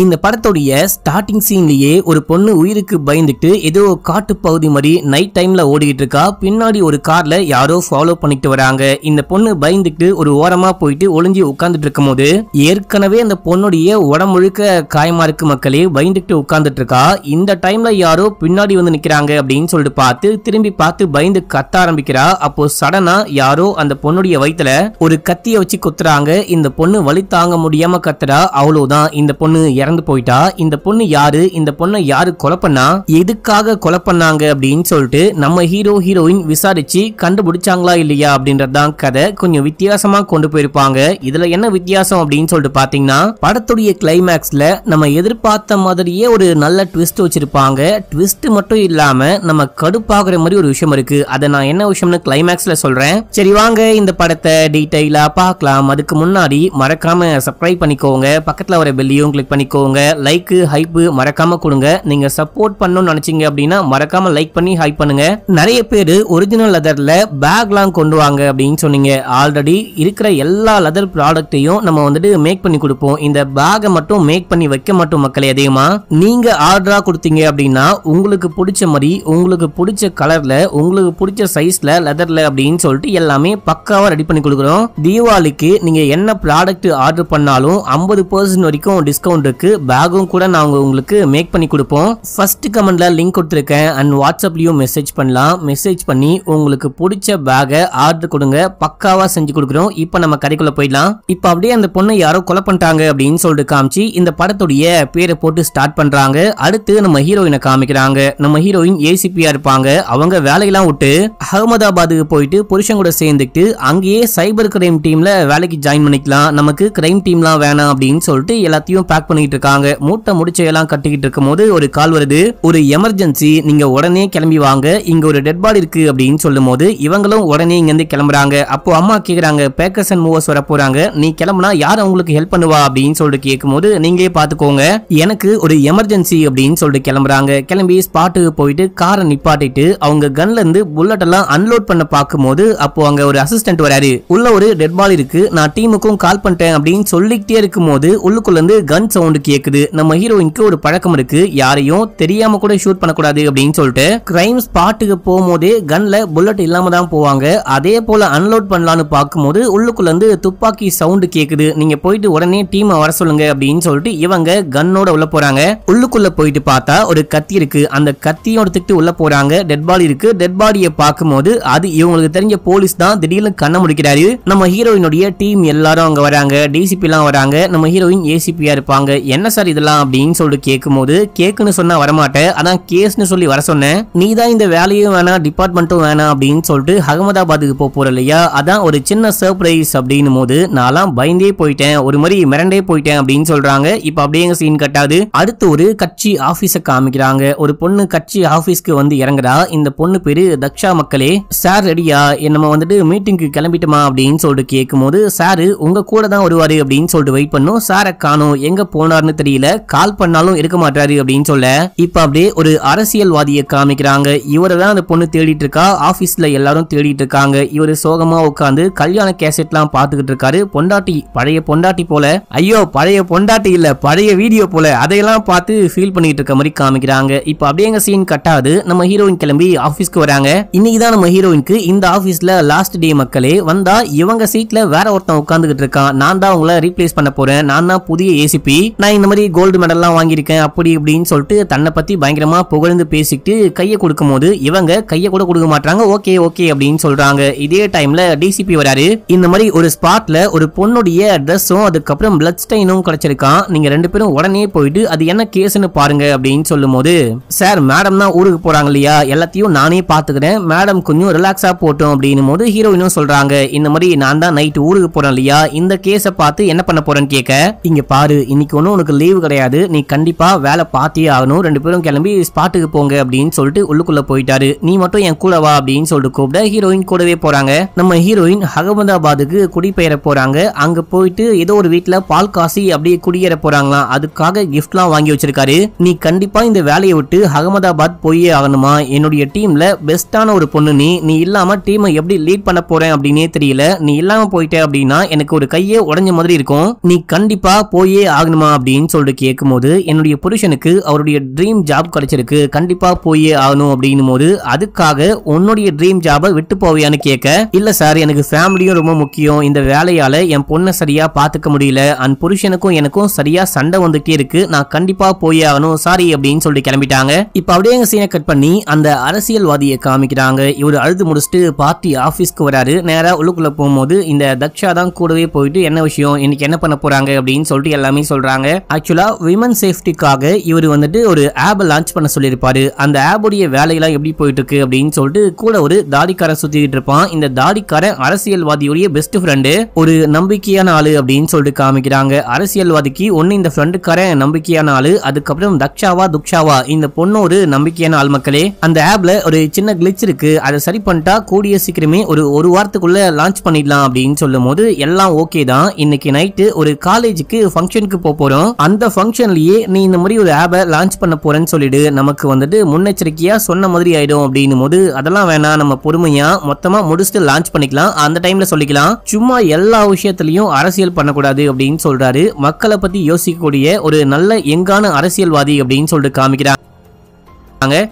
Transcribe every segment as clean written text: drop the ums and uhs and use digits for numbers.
இந்த படத்தோடைய ஸ்டார்டிங் சீன்லயே ஒரு பொண்ணு உயிருக்கு பயந்துட்டு ஏதோ காட்டு பகுதி மாதிரி நைட் டைம்ல ஓடிட்டு இருக்கா. பின்னாடி ஒரு கார்ல யாரோ ஃபாலோ பண்ணிட்டு வராங்க. இந்த பொண்ணு பயந்துட்டு ஒரு ஓரமா போயிட்டு ஒளிஞ்சி உட்கார்ந்துட்டு இருக்கும் போது ஏற்கனவே அந்த பொண்ணுடைய உடம்புழுக்க காயமா இருக்கு மக்களே, பயந்துட்டு உட்கார்ந்துட்டு இருக்கா. இந்த டைம்ல யாரோ பின்னாடி வந்து நிக்கிறாங்க அப்படின்னு சொல்லிட்டு திரும்பி பார்த்து பயந்து கத்த ஆரம்பிக்கிறா. அப்போ சடனா யாரோ அந்த பொண்ணுடைய வயித்துல ஒரு கத்திய வச்சு குத்துறாங்க. இந்த பொண்ணு வலி தாங்க முடியாம கத்துறா. அவ்வளவுதான், இந்த பொண்ணு இறந்து போயிட்டா. இந்த பொண்ணு யாரு, இந்த பொண்ணை யாரு கொலை பண்ணா, எதுக்காக கொலை பண்ணாங்க அப்படின்னு சொல்லிட்டு நம்ம ஹீரோயின் விசாரிச்சு கண்டுபிடிச்சாங்களா இல்லையா அப்படின்றதான் கதை. கொஞ்சம் வித்தியாசமா கொண்டு போயிருப்பாங்க. இதுல என்ன வித்தியாசம் அப்படின்னு சொல்லிட்டு பாத்தீங்கன்னா, படத்துடைய கிளைமேக்ஸ்ல நம்ம எதிர்பார்த்த மாதிரியே ஒரு நல்ல ட்விஸ்ட் வச்சிருப்பாங்க. ட்விஸ்ட் மட்டும் இல்லாம நம்ம கடுப்பாகிற மாதிரி ஒரு விஷயம் இருக்கு. அதை நான் என்ன விஷயம்னு கிளைமேக்ஸ்ல சொல்றேன். சரி வாங்க இந்த படத்தை டீடைலா பார்க்கலாம். அதுக்கு முன்னாடி மறக்காம சப்ஸ்கிரைப் பண்ணிக்கோங்க, பக்கத்துல வர பெல்லையும் கிளிக் பண்ணிக்கோங்க, லைக் ஹைப் மறக்காம கொடுங்க. நீங்க சப்போர்ட் பண்ணணும்னு நினைச்சீங்க அப்படின்னா மறக்காம லைக் பண்ணி ஹைப் பண்ணுங்க. நிறைய பேர் ஒரிஜினல் லெதர்ல பேக்லாம் கொண்டு வாங்க அப்படின்னு சொன்னீங்க. ஆல்ரெடி இருக்கிற எல்லா லெதர் ப்ராடக்ட்டையும் நம்ம வந்துட்டு மேக் பண்ணி கொடுப்போம். இந்த பேக்கை மட்டும் மேக் பண்ணி வைக்க மாட்டோம் மக்களே. அதிகமா நீங்க ஆர்டரா கொடுத்தீங்க அப்படின்னா உங்களுக்கு பிடிச்ச மாதிரி, உங்களுக்கு பிடிச்ச கலர்ல, உங்களுக்கு பிடிச்ச சைஸ்ல லெதர்ல அப்படின்னு சொல்லிட்டு எல்லாமே பக்காவா ரெடி பண்ணி கொடுக்குறோம். தீபாவளிக்கு நீங்க என்ன ப்ராடக்ட் ஆர்டர் பண்ணாலும் 50% வரைக்கும் டிஸ்கவுண்ட் இருக்கு. பேக்கும் கூட நாங்க உங்களுக்கு மேக் பண்ணி கொடுப்போம். ஃபர்ஸ்ட் கமெண்ட்ல லிங்க் கொடுத்திருக்கேன் அண்ட் வாட்ஸ்அப்லயும் மெசேஜ் பண்ணலாம். மெசேஜ் பண்ணி உங்களுக்கு பிடிச்ச பேக்கை ஆர்டர் கொடுங்க, பக்காவா செஞ்சு கொடுக்குறோம். இப்போ நம்ம கடைக்குள்ள போயிடலாம். இப்போ அப்படியே அந்த பொண்ணை யாரோ கொலை பண்ணிட்டாங்க அப்படின்னு சொல்லிட்டு காமிச்சு இந்த படத்துடைய பேரை போட்டு ஸ்டார்ட் பண்றாங்க. அடுத்து நம்ம ஹீரோயினை காமிக்கிறாங்க. நம்ம ஹீரோயின் ஏசிபியா இருப்பாங்க. அவங்க வேலையெல்லாம் விட்டு அகமதாபாத்துக்கு போயிட்டு புருஷன் கூட சேர்ந்துட்டு அங்கேயே சைபர் கிரைம் டீம்ல வேலைக்கு ஜாயின் பண்ணிக்கலாம். நமக்கு கிரைம் டீம்லாம் வேணாம் அப்படின்னு சொல்லிட்டு எல்லாத்தையும் பேக் பண்ணிட்டு இருக்காங்க. மூட்டை முடிச்சையெல்லாம் கட்டிக்கிட்டு இருக்கும் போது ஒரு கால் வருது, ஒரு எமர்ஜென்சி, நீங்க உடனே கிளம்பி வாங்க, இங்க ஒரு டெட் பாடி இருக்கு அப்படின்னு சொல்லும் போது இவங்களும் உடனே இங்க இருந்து கிளம்புறாங்க. அப்போ அம்மா கேக்குறாங்க, பேக்கர்ஸ் அண்ட் மூவர்ஸ் வர போறாங்க, நீ கிளம்புனா யார் அவங்களுக்கு ஹெல்ப் பண்ணுவா அப்படின்னு சொல்லிட்டு கேட்கும் போது நீங்களே பாத்துக்கோங்க, எனக்கு ஒரு எமர்ஜென்சி அப்படின்னு சொல்லிட்டு கிளம்புறாங்க. கிளம்பி ஸ்பாட்டுக்கு போயிட்டு காரை நிப்பாட்டிட்டு அவங்க கன்ல இருந்து புல்லட் எல்லாம் அன்லோட் பண்ண பார்க்கும் போது அப்போ அங்க ஒரு அசிஸ்டன்ட் வராரு. உள்ள ஒரு டெட் பாடி இருக்கு, நான் டீமுக்கும் கால் பண்ணிட்டேன் அப்படின்னு சொல்லிக்கிட்டே இருக்கும் போது உள்ளுக்குள்ள இருந்து கன் சவுண்ட் கேக்குது. நம்ம ஹீரோயினுக்கு ஒரு பழக்கம் இருக்கு, யாரையும் தெரியாம கூட ஷூட் பண்ணக்கூடாது அப்படின்னு சொல்லிட்டு கிரைம் ஸ்பாட்டுக்கு போகும்போதே கன்ல புல்லட் இல்லாம தான் போவாங்க. அதே போல அன்லோட் பண்ணலான்னு பார்க்கும்போது உள்ளுக்குள்ள இருந்து துப்பாக்கி சவுண்ட் கேக்குது. நீங்க போயிட்டு உடனே டீம் வர சொல்லுங்க அப்படின்னு சொல்லிட்டு இவங்க கன்னோட உள்ள போறாங்க. உள்ளுக்குள்ள போயிட்டு பார்த்தா ஒரு கத்தி இருக்கு. அந்த கத்தியோட எடுத்துட்டு உள்ள போறாங்க. டெட் பாடி இருக்கு. டெட் பாடியை பார்க்கும்போது அது இவங்களுக்கு தெரிஞ்ச போலீஸ் தான். திடீர்னு கண்ண முடிக்கிறாரு. நம்ம ஹீரோயினுடைய டீம் எல்லாரும் அங்க வராங்க. டிசிபி எல்லாம் வராங்க. நம்ம ஹீரோயின் ஏசிபியா இருப்பாங்க. என்ன சார் இதெல்லாம் அப்படின்னு சொல்லிட்டு கேட்கும்போது, கேக்குன்னு சொன்னா வரமாட்டேன், அதான் கேஸ்னு சொல்லி வர சொன்னேன், நீ தான் இந்த வேலையும் வேணாம் டிபார்ட்மெண்ட்டும் வேணாம் அப்படின்னு சொல்லிட்டு அகமதாபாத்துக்கு போற இல்லையா, அதான் ஒரு சின்ன சர்ப்ரைஸ் அப்படின்னும் போது நான்லாம் பயந்தே போயிட்டேன், ஒரு மாதிரி மிரண்டே போயிட்டேன் அப்படின்னு சொல்றாங்க. இப்ப அப்படியே சீன் கட்டாது. அடுத்து ஒரு கட்சி ஆபீஸ காமிக்கிறாங்க. ஒரு பொண்ணு கட்சி ஆபீஸ்க்கு வந்து இறங்குறா. இந்த பொண்ணு பேரு தக்ஷா. மக்களே, சார் ரெடியா, நம்ம வந்துட்டு மீட்டிங்க்கு கிளம்பிட்டுமா அப்படின்னு சொல்லிட்டு கேட்கும் போது, சாரு உங்க கூட தான் வருவாரு அப்படின்னு சொல்லிட்டு வெயிட் பண்ணும். சாரை காணோம், எங்க போனார்னு தெரியல, கால் பண்ணாலும் இருக்க மாட்டாரு அப்படின்னு சொல்ல இப்ப அப்படியே ஒரு அரசியல்வாதியை காமிக்கிறாங்க. இவரை தான் அந்த பொண்ணு தேடிட்டு இருக்கா. ஆபீஸ்ல எல்லாரும் தேடிட்டு இருக்காங்க. இவரு சோகமா உட்கார்ந்து கல்யாண கேசட் எல்லாம் பாத்துக்கிட்டு இருக்காரு. பொண்டாட்டி, பழைய பொண்டாட்டி போல, ஐயோ பழைய பொண்டாட்டி இல்ல பழைய வீடியோ போல, அதையெல்லாம் பார்த்து ஃபீல் பண்ணிட்டு இருக்க மாதிரி காமிக்கிறாங்க. இப்ப அப்படியே சீன் கட்டாது. நம்ம ஹீரோயின் கிளம்பி ஆபீஸ்க்கு வராங்க. இன்னைக்கு தான் நம்ம ஹீரோயினுக்கு இந்த ஆபீஸ்ல லாஸ்ட் டே. மக்களே, வந்தா இவங்க சீட்ல வேற ஒருத்தன் உட்கார்ந்துகிட்டு இருக்கான். நான் தான் உங்களை ரீப்ளேஸ் பண்ண போறேன், நான் தான் புதிய ஏசிபி, நான் இந்த மாதிரி கோல்டு மெடல்லாம் வாங்கியிருக்கேன் அப்படி இப்படின்னு சொல்லிட்டு தன்னை பத்தி பயங்கரமா புகழ்ந்து பேசிட்டு கையை கொடுக்கும் போது இவங்க கையை கூட கொடுக்க மாட்டாங்க. ஓகே ஓகே அப்படின்னு சொல்றாங்க. இதே டைம்ல டிசிபி வராரு. இந்த மாதிரி ஒரு ஸ்பாட்ல ஒரு பொண்ணுடைய ட்ரெஸ்ஸும் அதுக்கப்புறம் பிளட் ஸ்டெயினும் கிடைச்சிருக்கான். நீங்க ரெண்டு பேரும் உடனே போயிட்டு அது என்ன கேஸ்னு பாருங்க அப்படின்னு சொல்லும் போது, சார் மேடம் தான் ஊருக்கு போறாங்க இல்லையா, எல்லாத்தையும் நானே பாத்துக்கிறேன், மேடம் கொஞ்சம் ரிலாக்ஸா போட்டோம் அப்படின்னும் போது ஹீரோயினும் சொல்றாங்க, இந்த மாதிரி நான் தான் நைட் ஊருக்கு போறேன் இல்லையா, இந்த கேஸை பார்த்து என்ன பண்ண போறேன்னு கேட்க, இங்க பாரு இன்னைக்கு ஒன்னும் உனக்கு லீவு கிடையாது, நீ கண்டிப்பா வேலை பார்த்தே ஆகணும், ரெண்டு பேரும் கிளம்பி ஸ்பாட்டுக்கு போங்க அப்படின்னு சொல்லிட்டு உள்ளுக்குள்ள போயிட்டாரு. நீ மட்டும் என் கூட வா அப்படின்னு சொல்லிட்டு கூப்பிட ஹீரோயின் கூடவே போறாங்க. நம்ம ஹீரோயின் அகமதாபாத்துக்கு குடிபெயர போறாங்க. அங்க போயிட்டு ஏதோ ஒரு வீட்டுல பால் காசி அப்படியே குடியேற போறாங்களாம். அதுக்காக கிஃப்ட்லாம் வாங்கி வச்சிருக்காரு. நீ கண்டிப்பா இந்த வேலையை விட்டு அகமதாபாத் போயே ஆகணுமா, என்னுடைய டீம்ல பெஸ்டான ஒரு பொண்ணு நீ இல்லாம டீமை எப்படி லீட் பண்ண போறேன் அப்படின்னே தெரியல, நீ இல்லாம போயிட்ட அப்படின்னா எனக்கு ஒரு கையே உடைஞ்ச மாதிரி இருக்கும், நீ கண்டிப்பா போயே ஆகணுமா அப்படின்னு சொல்லிட்டு கேட்கும்போது என்னுடைய புருஷனுக்கு அவருடைய ட்ரீம் ஜாப் கிடைச்சிருக்கு, கண்டிப்பா போயே ஆகணும் அப்படின்னும் போது அதுக்காக உன்னுடைய ட்ரீம் ஜாபை விட்டு போவியான்னு கேட்க, இல்ல சார் எனக்கு ஃபேமிலியும் ரொம்ப முக்கியம், இந்த வேலையால என் பொண்ணை சரியா பாத்துக்க முடியல, அண்ட் புருஷனுக்கும் எனக்கும் சரியா சண்டை வந்துட்டே இருக்கு, நான் கண்டிப்பா போயே ஆகணும் சாரி அப்படின்னு சொல்லிட்டு கிளம்பிட்டாங்க. இப்ப அப்படியே எங்க சீனை கட் பண்ணி அந்த அரசியல்வாதியை காமிக்கிறாங்க. இவர் அழுது முடிச்சுட்டு பார்ட்டி ஆபீஸ்க்கு வராரு. நேரா உள்ளுக்குள்ள போகும்போது இந்த தக்ஷா தான் கூடவே போயிட்டு என்ன விஷயம் இன்னைக்கு என்ன பண்ண போறாங்க அப்படின்னு சொல்லிட்டு எல்லாமே சொல்றாங்க. ஆக்சுவலா விமன் சேஃப்டிக்காக இவர் வந்துட்டு ஒரு ஆப் லான்ச் பண்ண சொல்லியிருப்பாரு. அந்த ஆப்புடைய வேலையெல்லாம் எப்படி போயிட்டு இருக்கு அப்படின்னு சொல்லிட்டு கூட ஒரு தாடிக்காரன் சுத்திட்டு இருப்பான். இந்த தாடிக்காரன் அரசியல்வாதியுடைய பெஸ்ட் ஃப்ரெண்டு, ஒரு நம்பிக்கையான ஆளு அப்படின்னு சொல்லிட்டு காமிக்கிறாங்க. அரசியல்வாதிக்கு ஒன்னு இந்த ஃப்ரெண்டுக்காரன் நம்பிக்கையான ஆளு, அதுக்கப்புறம் தக்ஷாவா துக்ஷாவா இந்த பொண்ணு ஒரு நம்பிக்கையான ஆள். மக்களே அந்த ஆப்ல ஒரு சின்ன கிளிச் இருக்கு, அதை சரி பண்ணிட்டா கூடிய சீக்கிரமே ஒரு வாரத்துக்குள்ள லான்ச் பண்ணிடலாம் அப்படின்னு சொல்லும் போது எல்லாம் ஓகே தான். இன்னைக்கு நைட்டு ஒரு காலேஜுக்கு ஃபங்க்ஷனுக்கு போறோம், அந்த ஃபங்க்ஷன்லயே நீ இந்த மாதிரி ஒரு ஆப்பை லான்ச் பண்ண போறேன்னு சொல்லிடு, நமக்கு வந்துட்டு முன்னெச்சரிக்கையா சொன்ன மாதிரி ஆயிடும் அப்படின்னும் போது அதெல்லாம் வேணாம், நம்ம பொறுமையா மொத்தமா முடிச்சுட்டு லான்ச் பண்ணிக்கலாம், அந்த டைம்ல சொல்லிக்கலாம், சும்மா எல்லா விஷயத்திலையும் அரசியல் பண்ணக்கூடாது அப்படின்னு சொல்றாரு. மக்களை பத்தி யோசிக்கக்கூடிய ஒரு நல்ல எங்கான அரசியல்வாதி அப்படின்னு சொல்லிட்டு காமிக்கிறாங்க.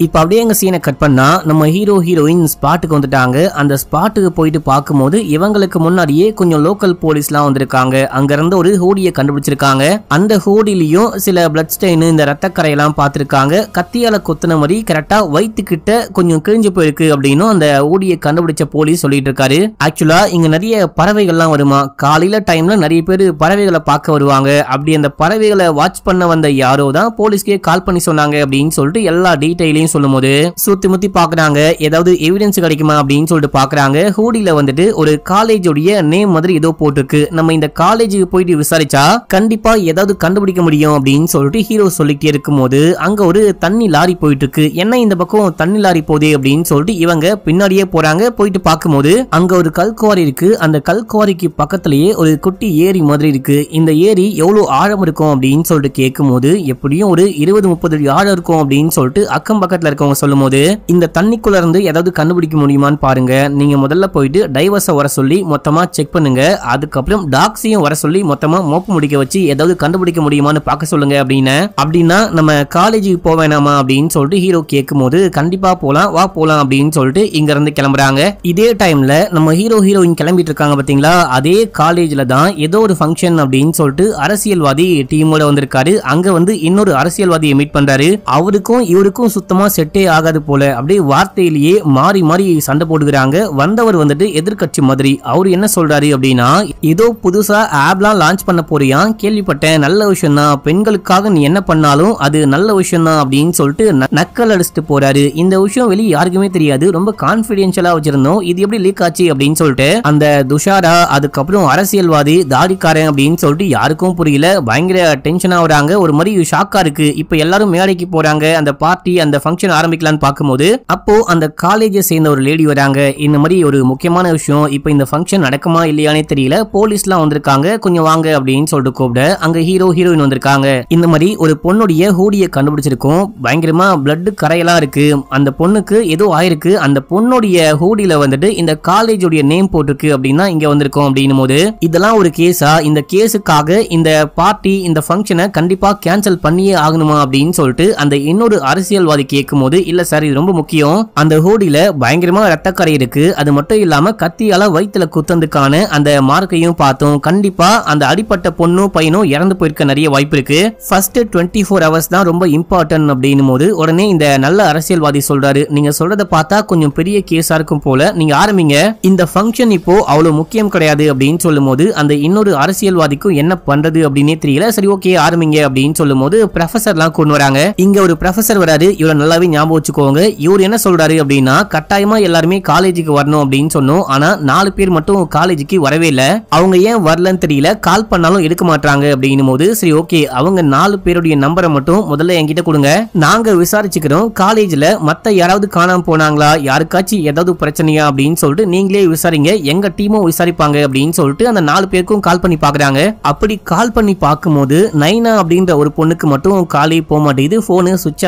இப்ப அப்படியே எங்க சீனை கட் பண்ணா நம்ம ஹீரோ ஹீரோயின் ஸ்பாட்டுக்கு வந்துட்டாங்க. அந்த ஸ்பாட்டுக்கு போயிட்டு பார்க்கும்போது இவங்களுக்கு முன்னாடியே கொஞ்சம் லோக்கல் போலீஸ்லாம் வந்திருக்காங்க. அங்க இருந்து ஒரு ஹூடியை கண்டுபிடிச்சிருக்காங்க. அந்த ஹூடிலையும் சில பிளட் ஸ்டெயின் இந்த ரத்தக்கரையெல்லாம் பார்த்திருக்காங்க. கத்தியால கொத்துன மாதிரி கரெக்டா வயிற்றுக்கிட்ட கொஞ்சம் கிழிஞ்சு போயிருக்கு அப்படின்னு அந்த ஹூடியை கண்டுபிடிச்ச போலீஸ் சொல்லிட்டு இருக்காரு. ஆக்சுவலா இங்க நிறைய பறவைகள்லாம் வருமா, காலையில டைம்ல நிறைய பேர் பறவைகளை பார்க்க வருவாங்க. அப்படி அந்த பறவைகளை வாட்ச் பண்ண வந்த யாரோ தான் போலீஸ்க்கே கால் பண்ணி சொன்னாங்க அப்படின்னு சொல்லிட்டு எல்லா சொல்லும் போது சுத்தி முத்தி பாக்குறாங்க, ஏதாவது எவிடன்ஸ் கிடைக்குமா அப்படின்னு சொல்லிட்டு பாக்குறாங்க. ஹூடில வந்துட்டு ஒரு காலேஜோடைய நேம் மாதிரி ஏதோ போட்டிருக்கு. நம்ம இந்த காலேஜுக்கு போயிட்டு விசாரிச்சா கண்டிப்பா ஏதாவது கண்டுபிடிக்க முடியும் அப்படின்னு சொல்லிட்டு ஹீரோ சொல்லிட்டே இருக்கும்போது அங்க ஒரு தண்ணி லாரி போயிட்டு இருக்கு. என்ன இந்த பக்கம் தண்ணி லாரி போதே அப்படின்னு சொல்லிட்டு இவங்க பின்னாடியே போறாங்க. போயிட்டு பார்க்கும்போது அங்க ஒரு கல்குவாரி இருக்கு. அந்த கல்குவாரிக்கு பக்கத்திலேயே ஒரு குட்டி ஏரி மாதிரி இருக்கு. இந்த ஏரி எவ்வளவு ஆழம் இருக்கும் அப்படின்னு சொல்லிட்டு கேட்கும்போது எப்படியும் ஒரு 20-30 ஆழம் இருக்கும் அப்படின்னு சொல்லிட்டு அக்கம் பக்கத்துல இருக்கவங்க சொல்லும்போது இந்த தண்ணிக்குள்ள இருந்து ஏதாவது கண்டுபிடிக்க முடியுமான்னு பாருங்க, நீங்க முதல்ல போயிட்டு டைவர்ஸை வர சொல்லி மொத்தமா செக் பண்ணுங்க, அதுக்கப்புறம் டாக்ஸையும் வர சொல்லி மொத்தமா மோப்பு முடிக்க வச்சு ஏதாவது கண்டுபிடிக்க முடியுமான்னு பார்க்க சொல்லுங்க அப்படின்னு. அப்படின்னா நம்ம காலேஜுக்கு போக வேணாமா அப்படின்னு சொல்லிட்டு ஹீரோ கேட்கும்போது கண்டிப்பா போலாம், வா போலாம் அப்படின்னு சொல்லிட்டு இங்க இருந்து கிளம்புறாங்க. இதே டைம்ல நம்ம ஹீரோ ஹீரோயின் கிளம்பிட்டு இருக்காங்க பாத்தீங்களா, அதே காலேஜ்ல தான் ஏதோ ஒரு ஃபங்க்ஷன் அப்படின்னு சொல்லிட்டு அரசியல்வாதி டீமோட வந்திருக்காரு. அங்க வந்து இன்னொரு அரசியல்வாதியை மீட் பண்றாரு. அவருக்கும் இவருக்கும் சுத்தமா செட்டே ஆகாது போல, அப்படியே வார்த்தையிலேயே மாறி மாறி சண்டை போடுகிறாங்க. வந்தவர் வந்துட்டு எதிர்கட்சி மாதிரி. அவர் என்ன சொல்றாரு அப்படின்னா, ஏதோ புதுசா ஆப்லாம் லான்ச் பண்ண போறியா, கேள்விப்பட்டேன், நல்ல விஷயம் தான், பெண்களுக்காக நீ என்ன பண்ணாலும் அது நல்ல விஷயம் தான் அப்படின்னு சொல்லிட்டு நக்கல் அடிச்சுட்டு போறாரு. இந்த விஷயம் வெளியே யாருக்குமே தெரியாது, ரொம்ப கான்பிடென்ஷியலா வச்சிருந்தோம், இது எப்படி லீக் ஆச்சு அப்படின்னு சொல்லிட்டு அந்த துஷாரா அதுக்கப்புறம் அரசியல்வாதி தாடிக்காரன் அப்படின்னு சொல்லிட்டு யாருக்கும் புரியல. பயங்கர டென்ஷன் ஆகுறாங்க, ஒரு மாதிரி ஷாக்கா இருக்கு. இப்ப எல்லாரும் மேடைக்கு போறாங்க, அந்த பார்ட்டி அந்த ஃபங்க்ஷன் ஆரம்பிக்கலாம்னு பார்க்கும்போது அப்போ அந்த காலேஜை சேர்ந்த ஒரு லேடி வராங்க. இந்த மாதிரி ஒரு முக்கியமான விஷயம், இப்போ இந்த ஃபங்க்ஷன் நடக்குமா இல்லையானே தெரியல, போலீஸ்லாம் வந்திருக்காங்க, கொஞ்சம் வாங்க அப்படின்னு சொல்லிட்டு கூப்பிட அங்க ஹீரோ ஹீரோயின் வந்திருக்காங்க. இந்த மாதிரி ஒரு பொண்ணுடைய ஹூடியை கண்டுபிடிச்சிருக்கோம், பயங்கரமா பிளட் கரையெல்லாம் இருக்கு, அந்த பொண்ணுக்கு ஏதோ ஆயிருக்கு, அந்த பொண்ணுடைய ஹூடியில வந்துட்டு இந்த காலேஜோடைய நேம் போட்டிருக்கு அப்படின்னா இங்க வந்திருக்கோம் அப்படின்னும் போது இதெல்லாம் ஒரு கேஸா, இந்த கேஸுக்காக இந்த பார்ட்டி இந்த ஃபங்க்ஷனை கண்டிப்பா கேன்சல் பண்ணியே ஆகணுமா அப்படின்னு சொல்லிட்டு அந்த இன்னொரு அரசியல்வாதி கேட்கும்போது இல்ல சார் இது ரொம்ப முக்கியம், அந்த ஹூடியில பயங்கரமா ரத்தக்கரை இருக்கு, அது மட்டும் இல்லாம கத்தியால வயிற்றுல குத்தந்துக்கான அந்த மார்க்கையும் பார்த்தோம், கண்டிப்பா அந்த அடிப்பட்ட பொண்ணும் பையனும் இறந்து போயிருக்க நிறைய வாய்ப்பு இருக்கு, ஃபர்ஸ்ட் 24 hours தான் ரொம்ப இம்பார்ட்டன்ட் அப்படின்னும் போது உடனே இந்த நல்ல அரசியல்வாதி சொல்றாரு, நீங்க சொல்றத பார்த்தா கொஞ்சம் பெரிய கேஸா இருக்கும் போல, நீங்க ஆரம்பிங்க, இந்த ஃபங்க்ஷன் இப்போ அவ்வளவு முக்கியம் கிடையாது அப்படின்னு சொல்லும் போது அந்த இன்னொரு அரசியல்வாதிக்கும் என்ன பண்றது அப்படின்னே தெரியல. சரி ஓகே ஆரம்பிங்க அப்படின்னு சொல்லும் போது ப்ரொஃபசர்லாம் கொண்டு வராங்க. இங்க ஒரு ப்ரொஃபசர் வராரு, இவரை நல்லாவே ஞாபகம் வச்சுக்கோங்க. இவர் என்ன சொல்றாரு அப்படின்னா, கட்டாயமா எல்லாருமே காலேஜுக்கு வரணும் அப்படின்னு சொன்னோம், ஆனா 4 பேர் மட்டும் காலேஜுக்கு வரவே இல்ல, அவங்க ஏன் வரலன்னு தெரியல, கால் பண்ணாலும் எடுக்க மாட்டாங்க அப்படின்னும் போது சரி ஓகே அவங்க 4 பேருடைய நம்பரை மட்டும் முதல்ல என்கிட்ட கொடுங்க, நாங்க விசாரிச்சுக்கிறோம், காலேஜ்ல மத்த யாராவது காணாம போனாங்களா, யாருக்காச்சும் ஏதாவது பிரச்சனையா அப்படின்னு சொல்லிட்டு நீங்களே விசாரிங்க, எங்க டீமும் விசாரிப்பாங்க அப்படின்னு சொல்லிட்டு அந்த 4 பேருக்கும் கால் பண்ணி பாக்குறாங்க. அப்படி கால் பண்ணி பார்க்கும்போது நைனா அப்படின்ற ஒரு பொண்ணுக்கு மட்டும் காலே போக மாட்டேங்குது, போனு சுவிட்ச்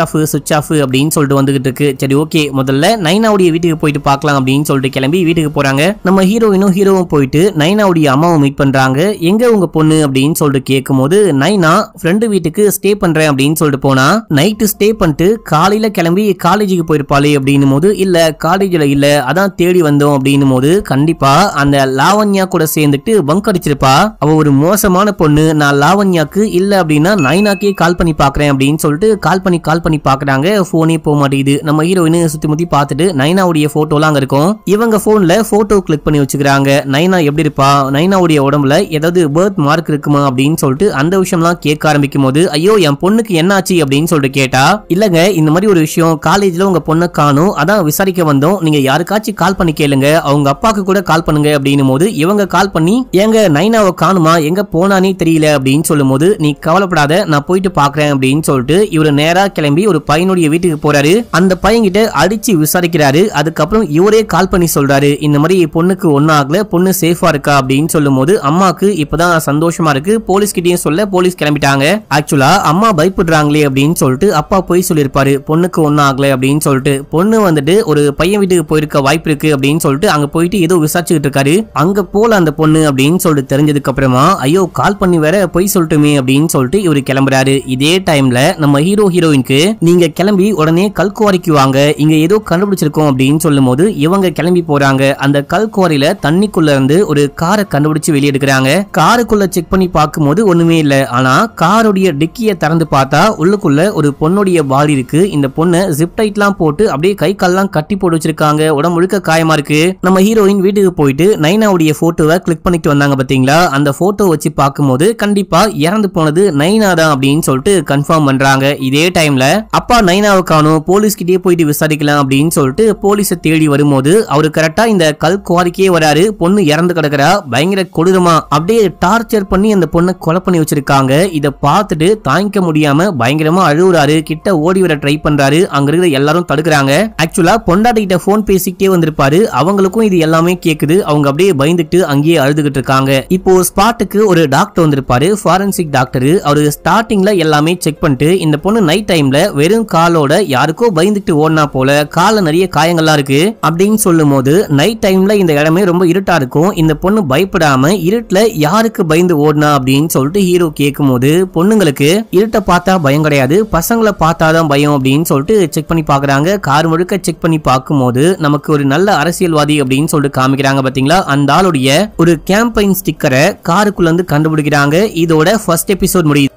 ஆஃப் அப்படின்னு சொல்லிட்டு வந்துகிட்டு இருக்கு. சரி ஓகே, முதல்ல நைனாவுடைய வீட்டுக்கு போயிட்டு பார்க்கலாம் அப்படின்னு சொல்லிட்டு கிளம்பி வீட்டுக்கு போறாங்க. நம்ம ஹீரோயினும் ஹீரோவும் போயிட்டு நைனாவுடைய அம்மாவை மீட் பண்றாங்க. எங்க உங்க பொண்ணு அப்படின்னு சொல்லிட்டு கேட்கும்போது நைனா ஃப்ரெண்டு வீட்டுக்கு ஸ்டே பண்றேன் அப்படின்னு சொல்லிட்டு போனா நைட்டு ஸ்டே பண்ணிட்டு காலையில கிளம்பி காலேஜுக்கு போயிருப்பாளே அப்படின்னும் போது இல்ல காலேஜ்ல இல்ல அதான் தேடி வந்தோம் அப்படின்னும் போது கண்டிப்பா அந்த லாவண்யா கூட சேர்ந்துட்டு பங்க் அடிச்சிருப்பா. அவ ஒரு மோசமான பொண்ணு. நான் லாவண்யாக்கு இல்ல அப்படின்னா நைனாக்கே கால் பண்ணி பாக்குறேன் அப்படின்னு சொல்லிட்டு கால் பண்ணி பாக்குறாங்க. போனே போக மாட்டேங்குது. நம்ம ஹீரோயின் சுத்தி முத்தி பார்த்துட்டு நைனாவுடைய போட்டோலாம் அங்க இருக்கும். இவங்க போன்ல போட்டோ கிளிக் பண்ணி வச்சுக்கிறாங்க. நைனா எப்படி இருப்பா, நைனாவுடைய உடம்புல ஏதாவது பர்த் மார்க் இருக்குமா அப்படின்னு சொல்லிட்டு அந்த விஷயம்லாம் கேட்க ஆரம்பிக்கும் போது ஐயோ என் பொண்ணுக்கு என்னாச்சு அப்படின்னு சொல்லிட்டு கேட்டா இல்லங்க இந்த மாதிரி ஒரு விஷயம் காலேஜ்ல உங்க பொண்ணை காணும், அதான் விசாரிக்க வந்தோம், நீங்க யாருக்காச்சும் கால் பண்ணி கேளுங்க, அவங்க அப்பாக்கு கூட கால் பண்ணுங்க அப்படின்னும் போது இவங்க கால் பண்ணி எங்க நைனாவை காணுமா, எங்க போனானே தெரியல அப்படின்னு சொல்லும் போது நீ கவலைப்படாத நான் போயிட்டு பாக்குறேன் அப்படின்னு சொல்லிட்டு இவரு நேரா கிளம்பி ஒரு பையனுடைய வீட்டுக்கு போறாரு. அந்த பையன் கிட்ட அடிச்சு விசாரிக்கிறாரு. அதுக்கப்புறம் இவரே கால் பண்ணி சொல்றாரு இந்த மாதிரி பொண்ணுக்கு ஒன்னும் ஆகல, பொண்ணு சேஃபா இருக்கா அப்படின்னு சொல்லும் போது அம்மாக்கு இப்பதான் சந்தோஷமா இருக்கு. போலீஸ் கிட்டயும் சொல்ல போலீஸ் கிளம்பிட்டாங்க. ஆக்சுவலா அம்மா பயப்படுறாங்களே அப்படின்னு சொல்லிட்டு அப்பா போய் சொல்லிருப்பாரு பொண்ணுக்கு ஒன்னும் ஆகல அப்படின்னு சொல்லிட்டு. பொண்ணு வந்துட்டு ஒரு பையன் வீட்டுக்கு போயிருக்க வாய்ப்பு இருக்கு அப்படின்னு சொல்லிட்டு அங்க போயிட்டு ஏதோ விசாரிச்சுட்டு இருக்காரு. அங்க போல அந்த பொண்ணு அப்படின்னு சொல்லிட்டு தெரிஞ்சதுக்கு அப்புறமா ஐயோ கால் பண்ணி வேற போய் சொல்லட்டுமே அப்படின்னு சொல்லிட்டு இவரு கிளம்புறாரு. இதே டைம்ல நம்ம ஹீரோயினுக்கு நீங்க கிளம்பி உடனே கல்குவாரிக்கு வாங்க, இங்க ஏதோ கண்டுபிடிச்சிருக்கோம் அப்படின்னு சொல்லும் போது இவங்க கிளம்பி போறாங்க. அந்த கல்குவாரியில தண்ணிக்குள்ள இருந்து ஒரு காரை கண்டுபிடிச்சு வெளியே எடுக்கிறாங்க. காருக்குள்ள செக் பண்ணி பார்க்கும்போது ஒண்ணுமே இல்ல. ஆனா காருடைய டிக்கிய திறந்து பார்த்தா உள்ளுக்குள்ள ஒரு பொண்ணுடைய பாடி இருக்கு. இந்த பொண்ணு ஜிப் டைட்லாம் போட்டு அப்படியே கை கால்லாம் கட்டி போட்டு வச்சிருக்காங்க. உடம்பு முழுக்க காயமா இருக்கு. நம்ம ஹீரோயின் வீட்டுக்கு போயிட்டு நைனாவுடைய போட்டோவை கிளிக் பண்ணிட்டு வந்தாங்க பாத்தீங்களா, அந்த போட்டோ வச்சு பார்க்கும்போது கண்டிப்பா இறந்து போனது நைனா தான் அப்படின்னு சொல்லிட்டு கன்ஃபார்ம் பண்றாங்க. இதே டைம்ல அப்பா நைனாவை காணோம், போலீஸ் கிட்டே போயிட்டு விசாரிக்கலாம் அப்படின்னு சொல்லிட்டு போலீஸை தேடி வரும்போது அவரு கரெக்டா இந்த கல் குவாரிக்கே வராரு. பொண்ணு இறந்து கிடக்குறா. பயங்கர கொடூரமா அப்படியே டார்ச்சர் பண்ணி அந்த பொண்ணை கொலை பண்ணி வச்சிருக்காங்க. இத பார்த்துட்டு தாங்கிக்க முடியாம பயங்கரமா அழுகுறாரு. கிட்ட ஓடி வர ட்ரை பண்றாரு. அங்க இருக்கிற எல்லாரும் தடுக்கிறாங்க. ஆக்சுவலா பொண்டாட்டி கிட்ட போன் பேசிக்கிட்டே வந்திருப்பாரு. அவங்களுக்கும் இது எல்லாமே கேக்குது. அவங்க அப்படியே பயந்துட்டு அங்கேயே அழுதுகிட்டு இருக்காங்க. இப்போ ஸ்பாட்டுக்கு ஒரு டாக்டர் வந்திருப்பாரு, ஃபாரன்சிக் டாக்டர். அவரு ஸ்டார்டிங்ல எல்லாமே செக் பண்ணிட்டு இந்த பொண்ணு நைட் டைம்ல வெறும் காலோட யாருக்கோ பயந்துட்டு ஓடினா போல, கால நிறைய காயங்கள்லாம் இருக்கு அப்படின்னு சொல்லும் போது நைட் டைம்ல இந்த இடமே ரொம்ப இருட்டா இருக்கும். இந்த பொண்ணு பயப்படாம இருட்டுல யாருக்கு பயந்து ஓடினா அப்படின்னு சொல்லிட்டு ஹீரோ கேட்கும் போது பொண்ணுங்களுக்கு இருட்ட பார்த்தா பயம் கிடையாது, பசங்களை பார்த்தாதான் பயம் அப்படின்னு சொல்லிட்டு செக் பண்ணி பாக்குறாங்க. கார் முழுக்க செக் பண்ணி பார்க்கும்போது நமக்கு ஒரு நல்ல அரசியல்வாதி அப்படின்னு சொல்லிட்டு காமிக்கிறாங்க பாத்தீங்களா. அந்த ஆளுடைய ஒரு கேம்பெயின் ஸ்டிக்கரை காருக்குள்ள இருந்து கண்டுபிடிக்கிறாங்க. இதோட ஃபர்ஸ்ட் எபிசோட் முடியுது.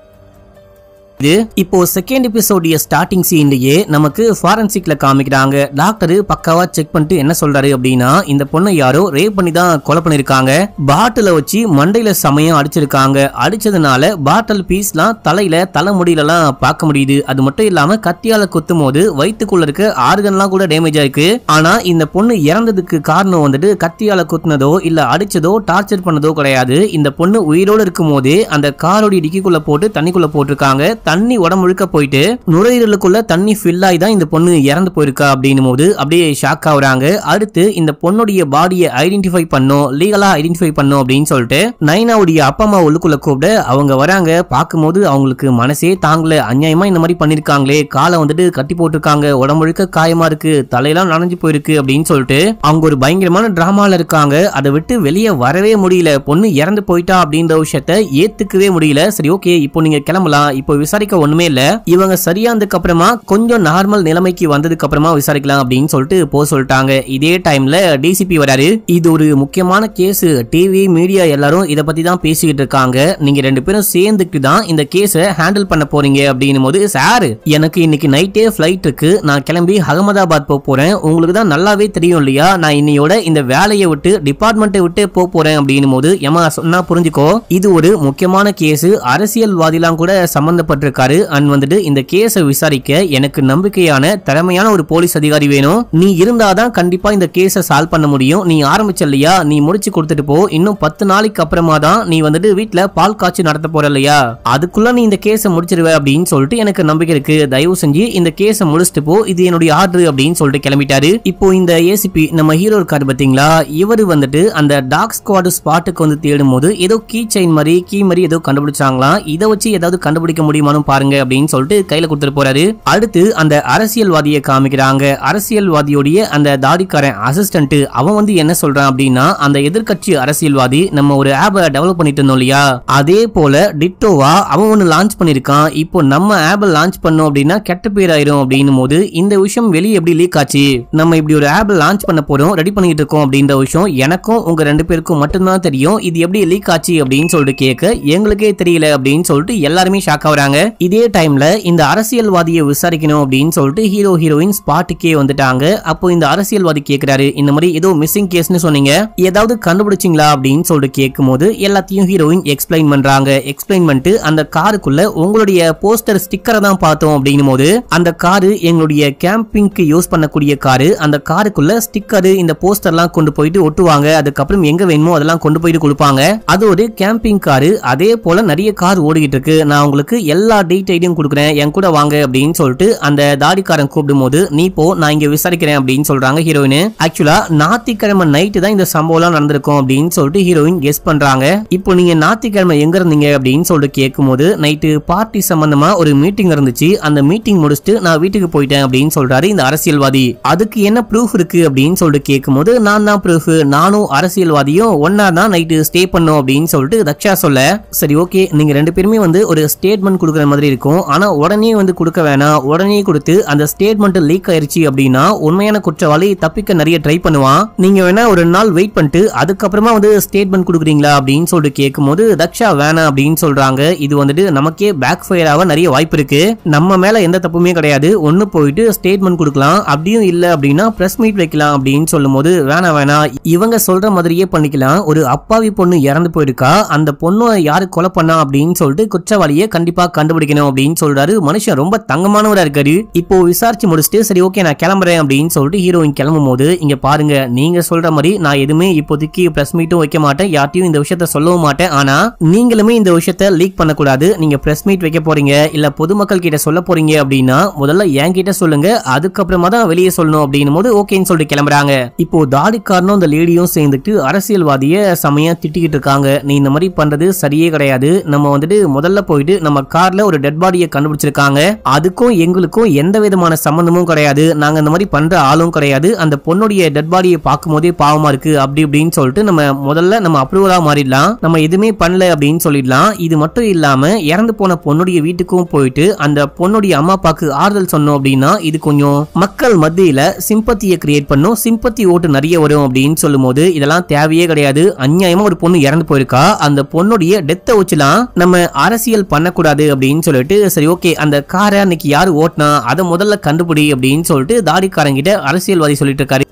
இப்போ செகண்ட் எபிசோடிய ஸ்டார்டிங் சீன்லயே நமக்கு ஃபாரன்சிக்ல காமிக்கிறாங்க. டாக்டர் பக்காவா செக் பண்ணிட்டு என்ன சொல்றாரு அப்படின்னா இந்த பொண்ணை யாரோ ரேப் பண்ணி தான் கொலை பண்ணிருக்காங்க. பாட்டில வச்சு மண்டையில சமயம் அடிச்சிருக்காங்க. அடிச்சதுனால பாட்டில் பீஸ்லாம் தலையில தலைமுடியிலாம் பார்க்க முடியுது. அது மட்டும் இல்லாம கத்தியால குத்தும் போது வயிற்றுக்குள்ள இருக்க ஆர்கன்லாம் கூட டேமேஜ் ஆயிருக்கு. ஆனா இந்த பொண்ணு இறந்ததுக்கு காரணம் வந்துட்டு கத்தியால குத்துனதோ இல்ல அடிச்சதோ டார்ச்சர் பண்ணதோ கிடையாது. இந்த பொண்ணு உயிரோடு இருக்கும் போதே அந்த காரோட டிக்கிக்குள்ள போட்டு தண்ணிக்குள்ள போட்டிருக்காங்க. தண்ணி உடம்பு முழுக்க போயிட்டு நுரையீரலுக்குள்ள தண்ணி ஃபில் ஆகி தான் இந்த பொண்ணு இறந்து போயிருக்கா அப்படின்னும் போது அப்படியே ஷாக் ஆகுறாங்க. அடுத்து இந்த பொண்ணுடைய பாடியை ஐடென்டிஃபை பண்ணோம், லீகலா ஐடென்டிஃபை பண்ணோம் அப்படின்னு சொல்லிட்டு நைனாவுடைய அப்பா அம்மா உள்ளுக்குள்ள கூப்பிட்டு அவங்க வராங்க. பார்க்கும்போது அவங்களுக்கு மனசே தாங்கல. அநியாயமா இந்த மாதிரி பண்ணிருக்காங்களே, காலை வந்துட்டு கட்டி போட்டிருக்காங்க, உடம்பு முழுக்க காயமா இருக்கு, தலையெல்லாம் நனைஞ்சு போயிருக்கு அப்படின்னு சொல்லிட்டு அவங்க ஒரு பயங்கரமான டிராமால இருக்காங்க. அதை விட்டு வெளியே வரவே முடியல. பொண்ணு இறந்து போயிட்டா அப்படின்ற விஷயத்த ஏத்துக்கவே முடியல. சரி ஓகே இப்போ நீங்க கிளம்பலாம், இப்போ விசாரிக்க ஒண்ணுமே இல்ல, இவங்க சரியானதுக்கு அப்புறமா கொஞ்சம் நார்மல் நிலைமைக்கு வந்ததுக்கு அப்புறமா விசாரிக்கலாம் அப்படின்னு சொல்லிட்டு போ சொல்லிட்டாங்க. இதே டைம்ல டிசிபி வராரு. இது ஒரு முக்கியமான கேஸ், டிவி மீடியா எல்லாரும் இத பத்தி தான் பேசிக்கிட்டு இருக்காங்க. நீங்க ரெண்டு பேரும் சேர்ந்துட்டு தான் இந்த கேஸை ஹேண்டில் பண்ண போறீங்க அப்படின்னும் போது சார் எனக்கு இன்னைக்கு நைட்டே ஃபிளைட் இருக்கு, நான் கிளம்பி அகமதாபாத் போறேன், உங்களுக்கு தான் நல்லாவே தெரியும் இல்லையா, நான் இன்னையோட இந்த வேலையை விட்டு டிபார்ட்மெண்ட்டை விட்டு போறேன் அப்படின்னும் போது ஏமா சொன்னா புரிஞ்சுக்கோ, இது ஒரு முக்கியமான கேஸ், அரசியல்வாதிலாம் கூட சம்பந்தப்பட்டிருக்காரு. அண்ட் வந்துட்டு இந்த கேஸை விசாரிக்க எனக்கு நம்பிக்கையான திறமையான ஒரு போலீஸ் அதிகாரி வேணும். நீ இருந்தாதான் கண்டிப்பா இந்த கேஸை சால்வ் பண்ண முடியும். நீ ஆரம்பிச்ச இல்லையா, நீ முடிச்சு கொடுத்துட்டு போ. இன்னும் 10 நாளைக்கு அப்புறமா தான் நீ வந்துட்டு வீட்டுல பால் காய்ச்சி நடத்த போற இல்லையா, அதுக்குள்ள நீ இந்த கேஸை முடிச்சிருவ அப்படின்னு சொல்லிட்டு எனக்கு நம்பிக்கை இருக்கு. தயவு செஞ்சு இந்த கேஸை முடிச்சுட்டு போ, இது என்னுடைய ஆர்டர் அப்படின்னு சொல்லிட்டு கிளம்பிட்டாரு. இப்போ இந்த ஏசிபி நம்ம ஹீரோ இருக்காரு பாத்தீங்களா, இவரு வந்துட்டு அந்த டாக் ஸ்குவாட் ஸ்பாட்டுக்கு வந்து தேடும் போது ஏதோ கீ செயின் மாதிரி கீ மாதிரி ஏதோ கண்டுபிடிச்சாங்களாம். இதை வச்சு ஏதாவது கண்டுபிடிக்க முடியுமா வேணாலும் பாருங்க அப்படின்னு சொல்லிட்டு கையில கொடுத்துட்டு போறாரு. அடுத்து அந்த அரசியல்வாதியை காமிக்கிறாங்க. அரசியல்வாதியோடைய அந்த தாடிக்காரன் அசிஸ்டன்ட் அவன் வந்து என்ன சொல்றான் அப்படின்னா, அந்த எதிர்க்கட்சி அரசியல்வாதி நம்ம ஒரு ஆப்பை டெவலப் பண்ணிட்டு இருந்தோம் இல்லையா, அதே போல டிட்டோவா அவன் ஒன்னு லான்ச் பண்ணிருக்கான். இப்போ நம்ம ஆப்பை லான்ச் பண்ணோம் அப்படின்னா கெட்ட பேர் ஆயிரும் அப்படின்னும் போது இந்த விஷயம் வெளியே எப்படி லீக் ஆச்சு, நம்ம இப்படி ஒரு ஆப் லான்ச் பண்ண போறோம் ரெடி பண்ணிட்டு இருக்கோம் அப்படின்ற விஷயம் எனக்கும் உங்க 2 பேருக்கும் மட்டும்தான் தெரியும், இது எப்படி லீக் ஆச்சு அப்படின்னு சொல்லிட்டு கேட்க எங்களுக்கே தெரியல அப்படின்னு சொல்லிட்டு எல்லாருமே ஷாக் ஆகுறாங்க. இதே டைம்ல இந்த அரசியல்வாதியை விசாரிக்கணும் அப்படின்னு சொல்லிட்டு ஹீரோ ஹீரோயின் ஸ்பாட்டுக்கே வந்துட்டாங்க. அப்போ இந்த அரசியல்வாதி கேக்குறாரு, இந்த மாதிரி ஏதோ மிஸ்ஸிங் கேஸ்னு சொன்னீங்க, ஏதாவது கண்டுபிடிச்சிங்களா அப்படின்னு சொல்லிட்டு கேட்கும்போது எல்லாத்தையும் ஹீரோயின் எக்ஸ்பிளைன் பண்றாங்க. எக்ஸ்பிளைன் பண்ணிட்டு அந்த காருக்குள்ள உங்களுடைய போஸ்டர் ஸ்டிக்கரை தான் பார்த்தோம் அப்படின்னும் போது அந்த காரு எங்களுடைய கேம்பிங்க்கு யூஸ் பண்ணக்கூடிய காரு, அந்த காருக்குள்ள ஸ்டிக்கர் இந்த போஸ்டர்லாம் கொண்டு போயிட்டு ஒட்டுவாங்க, அதுக்கப்புறம் எங்க வேணுமோ அதெல்லாம் கொண்டு போயிட்டு கொடுப்பாங்க. அது ஒரு கேம்பிங் காரு. அதே போல நிறைய கார் ஓடிக்கிட்டு இருக்கு, நான் உங்களுக்கு எல்லா டீடைலையும் கொடுக்குறேன், என் கூட வாங்க அப்படின்னு சொல்லிட்டு அந்த தாடிக்காரன் கூப்பிடும் போது நீ போ நான் இங்க விசாரிக்கிறேன் அப்படின்னு சொல்றாங்க ஹீரோயின். ஆக்சுவலா ஞாயிற்றுக்கிழமை நைட்டு தான் இந்த சம்பவம் நடந்திருக்கும் அப்படின்னு சொல்லிட்டு ஹீரோயின் கெஸ் பண்றாங்க. இப்போ நீங்க ஞாயிற்றுக்கிழமை எங்க இருந்தீங்க அப்படின்னு சொல்லிட்டு கேட்கும்போது நைட்டு பார்ட்டி சம்பந்தமா ஒரு மீட்டிங் இருந்துச்சு, அந்த மீட்டிங் முடிச்சுட்டு நான் வீட்டுக்கு போயிட்டேன் அப்படின்னு சொல்றாரு இந்த அரசியல்வாதி. அதுக்கு என்ன ப்ரூஃப் இருக்கு அப்படின்னு சொல்லிட்டு கேட்கும்போது நான் தான் ப்ரூஃப், நானும் அரசியல்வாதியும் ஒன்னா தான் நைட்டு ஸ்டே பண்ணோம் அப்படின்னு சொல்லிட்டு தக்ஷா சொல்ல, சரி ஓகே நீங்க 2 பேருமே வந்து ஒரு ஸ்டேட்மெண்ட் கொடுக்குற மாதிரி இருக்கும், ஆனா உடனே வந்து கொடுக்க வேணாம், உடனே கொடுத்து அந்த ஸ்டேட்மெண்ட் லீக் ஆயிருச்சு அப்படின்னா உண்மையான குற்றவாளி தப்பிக்க நிறைய ட்ரை பண்ணுவான், நீங்க வேணா ஒரு நாள் வெயிட் பண்ணிட்டு அதுக்கப்புறமா வந்து ஸ்டேட்மெண்ட் கொடுக்குறீங்களா அப்படின்னு சொல்லிட்டு கேட்கும்போது தக்ஷா வேணாம் அப்படின்னு சொல்றாங்க. இது வந்துட்டு நமக்கே பேக் ஃபயர் ஆக நிறைய வாய்ப்பு இருக்கு, நம்ம மேல எந்த தப்புமே கிடையாது, ஒன்னு போயிட்டு ஸ்டேட்மெண்ட் கொடுக்கலாம், அப்படியும் இல்ல அப்படின்னா பிரஸ் மீட் வைக்கலாம் அப்படின்னு சொல்லும் போது வேணா இவங்க சொல்ற மாதிரியே பண்ணிக்கலாம், ஒரு அப்பாவி பொண்ணு இறந்து போயிருக்கா, அந்த பொண்ணு யாரு கொலை பண்ணா அப்படின்னு சொல்லிட்டு குற்றவாளியை கண்டிப்பா கண்டுபிடிக்கணும் அப்படின்னு சொல்றாரு. மனுஷன் ரொம்ப தங்கமானவரா இருக்காரு. இப்போ விசாரிச்சு முடிச்சுட்டு சரி ஓகே நான் கிளம்புறேன் அப்படின்னு சொல்லிட்டு ஹீரோயின் கிளம்பும் போது இங்க பாருங்க நீங்க சொல்ற மாதிரி நான் எதுவுமே இப்போதைக்கு பிரஸ் மீட்டும் வைக்க மாட்டேன், யார்ட்டையும் இந்த விஷயத்த சொல்லவும் மாட்டேன், ஆனா நீங்களுமே இந்த விஷயத்த லீக் பண்ணக்கூடாது, நீங்க பிரஸ் மீட் வைக்க போறீங்க இல்ல பொதுமக்கள் கிட்ட சொல்ல போறீங்க அப்படின்னா முதல்ல என்கிட்ட சொல்லுங்க, அதுக்கப்புறமா தான் வெளியே சொல்லணும் அப்படின்னும் போது ஓகேன்னு சொல்லிட்டு கிளம்புறாங்க. இப்போ தாடிக்காரனும் அந்த லேடியும் சேர்ந்துட்டு அரசியல்வாதிய செமையா திட்டிக்கிட்டு இருக்காங்க, நீ இந்த மாதிரி பண்றது சரியே கிடையாது, நம்ம வந்துட்டு முதல்ல போயிட்டு நம்ம கார்ல ஒரு டெட் பாடியை கண்டுபிடிச்சிருக்காங்க, அதுக்கும் எங்களுக்கும் எந்த விதமான சம்பந்தமும் கிடையாது, நாங்க இந்த மாதிரி பண்ற ஆளும் கிடையாது, அந்த பொண்ணுடைய டெட் பாடியை பார்க்கும் போதே பாவமா இருக்கு அப்படி இப்படின்னு சொல்லிட்டு நம்ம முதல்ல நம்ம அப்ரூவலா மாறிடலாம், நம்ம எதுவுமே பண்ணல அப்படின்னு சொல்லிடலாம். இது மட்டும் இல்லாம இறந்து போன பொண்ணுடைய வீட்டுக்கும் போயிட்டு அந்த பொண்ணுடைய அம்மா அப்பாக்கு ஆறுதல் சொன்னோம் அப்படின்னா இது கொஞ்சம் மக்கள் மத்தியில சிம்பத்தியை கிரியேட் பண்ணும், சிம்பத்தி ஓட்டு நிறைய வரும் அப்படின்னு சொல்லும் போது இதெல்லாம் தேவையே கிடையாது, அநியாயமா ஒரு பொண்ணு இறந்து போயிருக்கா, அந்த பொண்ணுடைய டெத்தை வச்சுலாம் நம்ம அரசியல் பண்ணக்கூடாது அப்படின்னு சொல்லிட்டு சரி ஓகே அந்த காரை அன்னைக்கு யாரு ஓட்டினா அதை முதல்ல கண்டுபிடி அப்படின்னு சொல்லிட்டு தாடிக்காரங்கிட்ட அரசியல்வாதி சொல்லிட்டு இருக்காரு.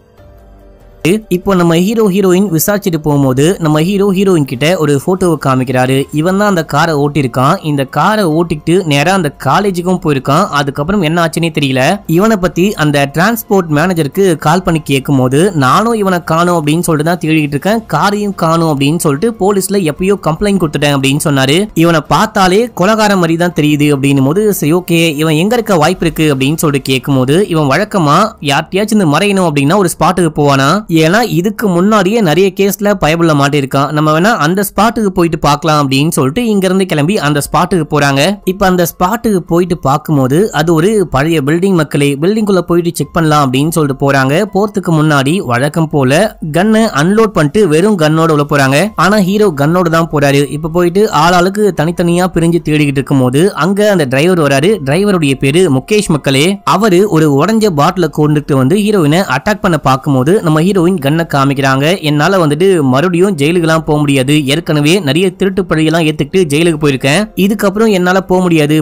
இப்போ நம்ம ஹீரோ ஹீரோயின் விசாரிச்சுட்டு போகும்போது நம்ம ஹீரோ ஹீரோயின் கிட்ட ஒரு போட்டோவை காமிக்கிறாரு, இவன் தான் அந்த காரை ஓட்டிருக்கான், இந்த காரை ஓட்டிட்டு நேரா அந்த காலேஜுக்கும் போயிருக்கான், அதுக்கப்புறம் என்ன ஆச்சுன்னே தெரியல. இவனை பத்தி அந்த டிரான்ஸ்போர்ட் மேனேஜருக்கு கால் பண்ணி கேட்கும் போது நானும் இவனை காணும் அப்படின்னு சொல்லிட்டு தான் தேடிட்டு இருக்கேன், காரையும் காணும் அப்படின்னு சொல்லிட்டு போலீஸ்ல எப்பயோ கம்ப்ளைண்ட் கொடுத்துட்டேன் அப்படின்னு சொன்னாரு. இவனை பார்த்தாலே கொலகார மாதிரி தான் தெரியுது அப்படின்னும் போது சரி ஓகே இவன் எங்க இருக்க வாய்ப்பு இருக்கு அப்படின்னு சொல்லிட்டு கேட்கும் போது இவன் வழக்கமா யார்ட்டையாச்சும் இந்த மறையணும் அப்படின்னா ஒரு ஸ்பாட்டுக்கு போவானா, ஏன்னா இதுக்கு முன்னாடியே நிறைய கேஸ்ல பயபுள்ள மாட்டிருக்கான், நம்ம வேணா அந்த ஸ்பாட்டுக்கு போயிட்டு பார்க்கலாம் அப்படின்னு சொல்லிட்டு இங்க இருந்து கிளம்பி அந்த ஸ்பாட்டுக்கு போறாங்க. இப்ப அந்த ஸ்பாட்டுக்கு போயிட்டு பார்க்கும்போது அது ஒரு பழைய பில்டிங், மக்களே பில்டிங்குள்ள போயிட்டு செக் பண்ணலாம் அப்படின்னு சொல்லிட்டு போறாங்க. போறதுக்கு முன்னாடி வழக்கம் போல கன்னை அன்லோட் பண்ணிட்டு வெறும் கன்னோட உள்ள போறாங்க, ஆனா ஹீரோ கன்னோட தான் போறாரு. இப்ப போயிட்டு ஆளாளுக்கு தனித்தனியா பிரிஞ்சு தேடிக்கிட்டு இருக்கும் போது அங்க அந்த டிரைவர் வராரு. டிரைவருடைய பேரு முகேஷ், மக்களே. அவரு ஒரு உடஞ்ச பாட்டில கொண்டுட்டு வந்து ஹீரோயினை அட்டாக் பண்ண பார்க்கும்போது நம்ம ஹீரோயின் கன்னை காமிக்கிறாங்க. என்னால வந்துட்டு மறுபடியும் ஜெயிலுக்குலாம் போக முடியாது, ஏற்கனவே நிறைய திருட்டு பழியெல்லாம் ஏத்துக்கிட்டு ஜெயிலுக்கு போயிருக்கேன், இதுக்கப்புறம் என்னால போக முடியாது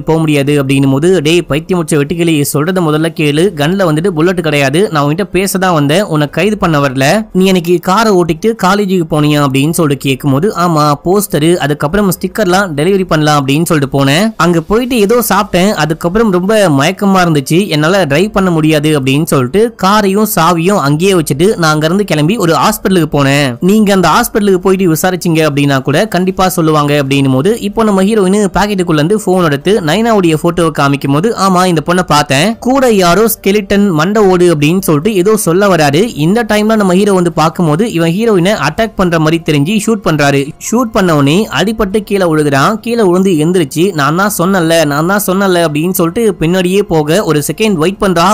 அப்படின்னும் போது டேய் பைத்தியம் முடிச்ச வெட்டிக்கிளி சொல்றத முதல்ல கேளு, கன்ல வந்துட்டு புல்லட் கிடையாது, நான் உன்கிட்ட பேசதான் வந்தேன், உன்னை கைது பண்ண வரல, நீ எனக்கு காரை ஓட்டிட்டு காலேஜுக்கு போனியா அப்படின்னு சொல்லிட்டு கேட்கும்போது ஆமா போஸ்டரு அதுக்கப்புறம் ஸ்டிக்கர்லாம் டெலிவரி பண்ணலாம் அப்படின்னு சொல்லிட்டு போனேன், அங்க போயிட்டு ஏதோ சாப்பிட்டேன், அதுக்கப்புறம் ரொம்ப மயக்கமா இருந்துச்சு, என்னால டிரைவ் பண்ண முடியாது அப்படின்னு சொல்லிட்டு காரையும் சாவியும் அங்கேயே வச்சுட்டு நான் அங்க இருந்து கிளம்பி ஒரு ஹாஸ்பிட்டலுக்கு போனேன். நீங்க அந்த ஹாஸ்பிட்டலுக்கு போயிட்டு விசாரிச்சீங்க அப்படின்னா கூட கண்டிப்பா சொல்லுவாங்க அப்படின்னும் போது இப்போ நம்ம ஹீரோயின் பாக்கெட்டுக்குள்ள இருந்து போன் எடுத்து நைனாவுடைய போட்டோவை காமிக்கும் போது ஆமா இந்த பொண்ணை பார்த்தேன், கூட யாரோ ஸ்கெலிட்டன் மண்டை ஓடு அப்படின்னு சொல்லிட்டு ஏதோ சொல்ல வராரு. இந்த டைம்ல நம்ம ஹீரோ வந்து பார்க்கும்போது இவன் ஹீரோயினை அட்டாக் பண்ற மாதிரி தெரிஞ்சு ஷூட் பண்றாரு. ஷூட் பண்ண உடனே அடிபட்டு கீழே விழுகிறான். கீழே விழுந்து எந்திரிச்சு நான் தான் சொன்னல அப்படின்னு சொல்லிட்டு பின்னாடியே போக ஒரு செகண்ட் வெயிட் பண்றா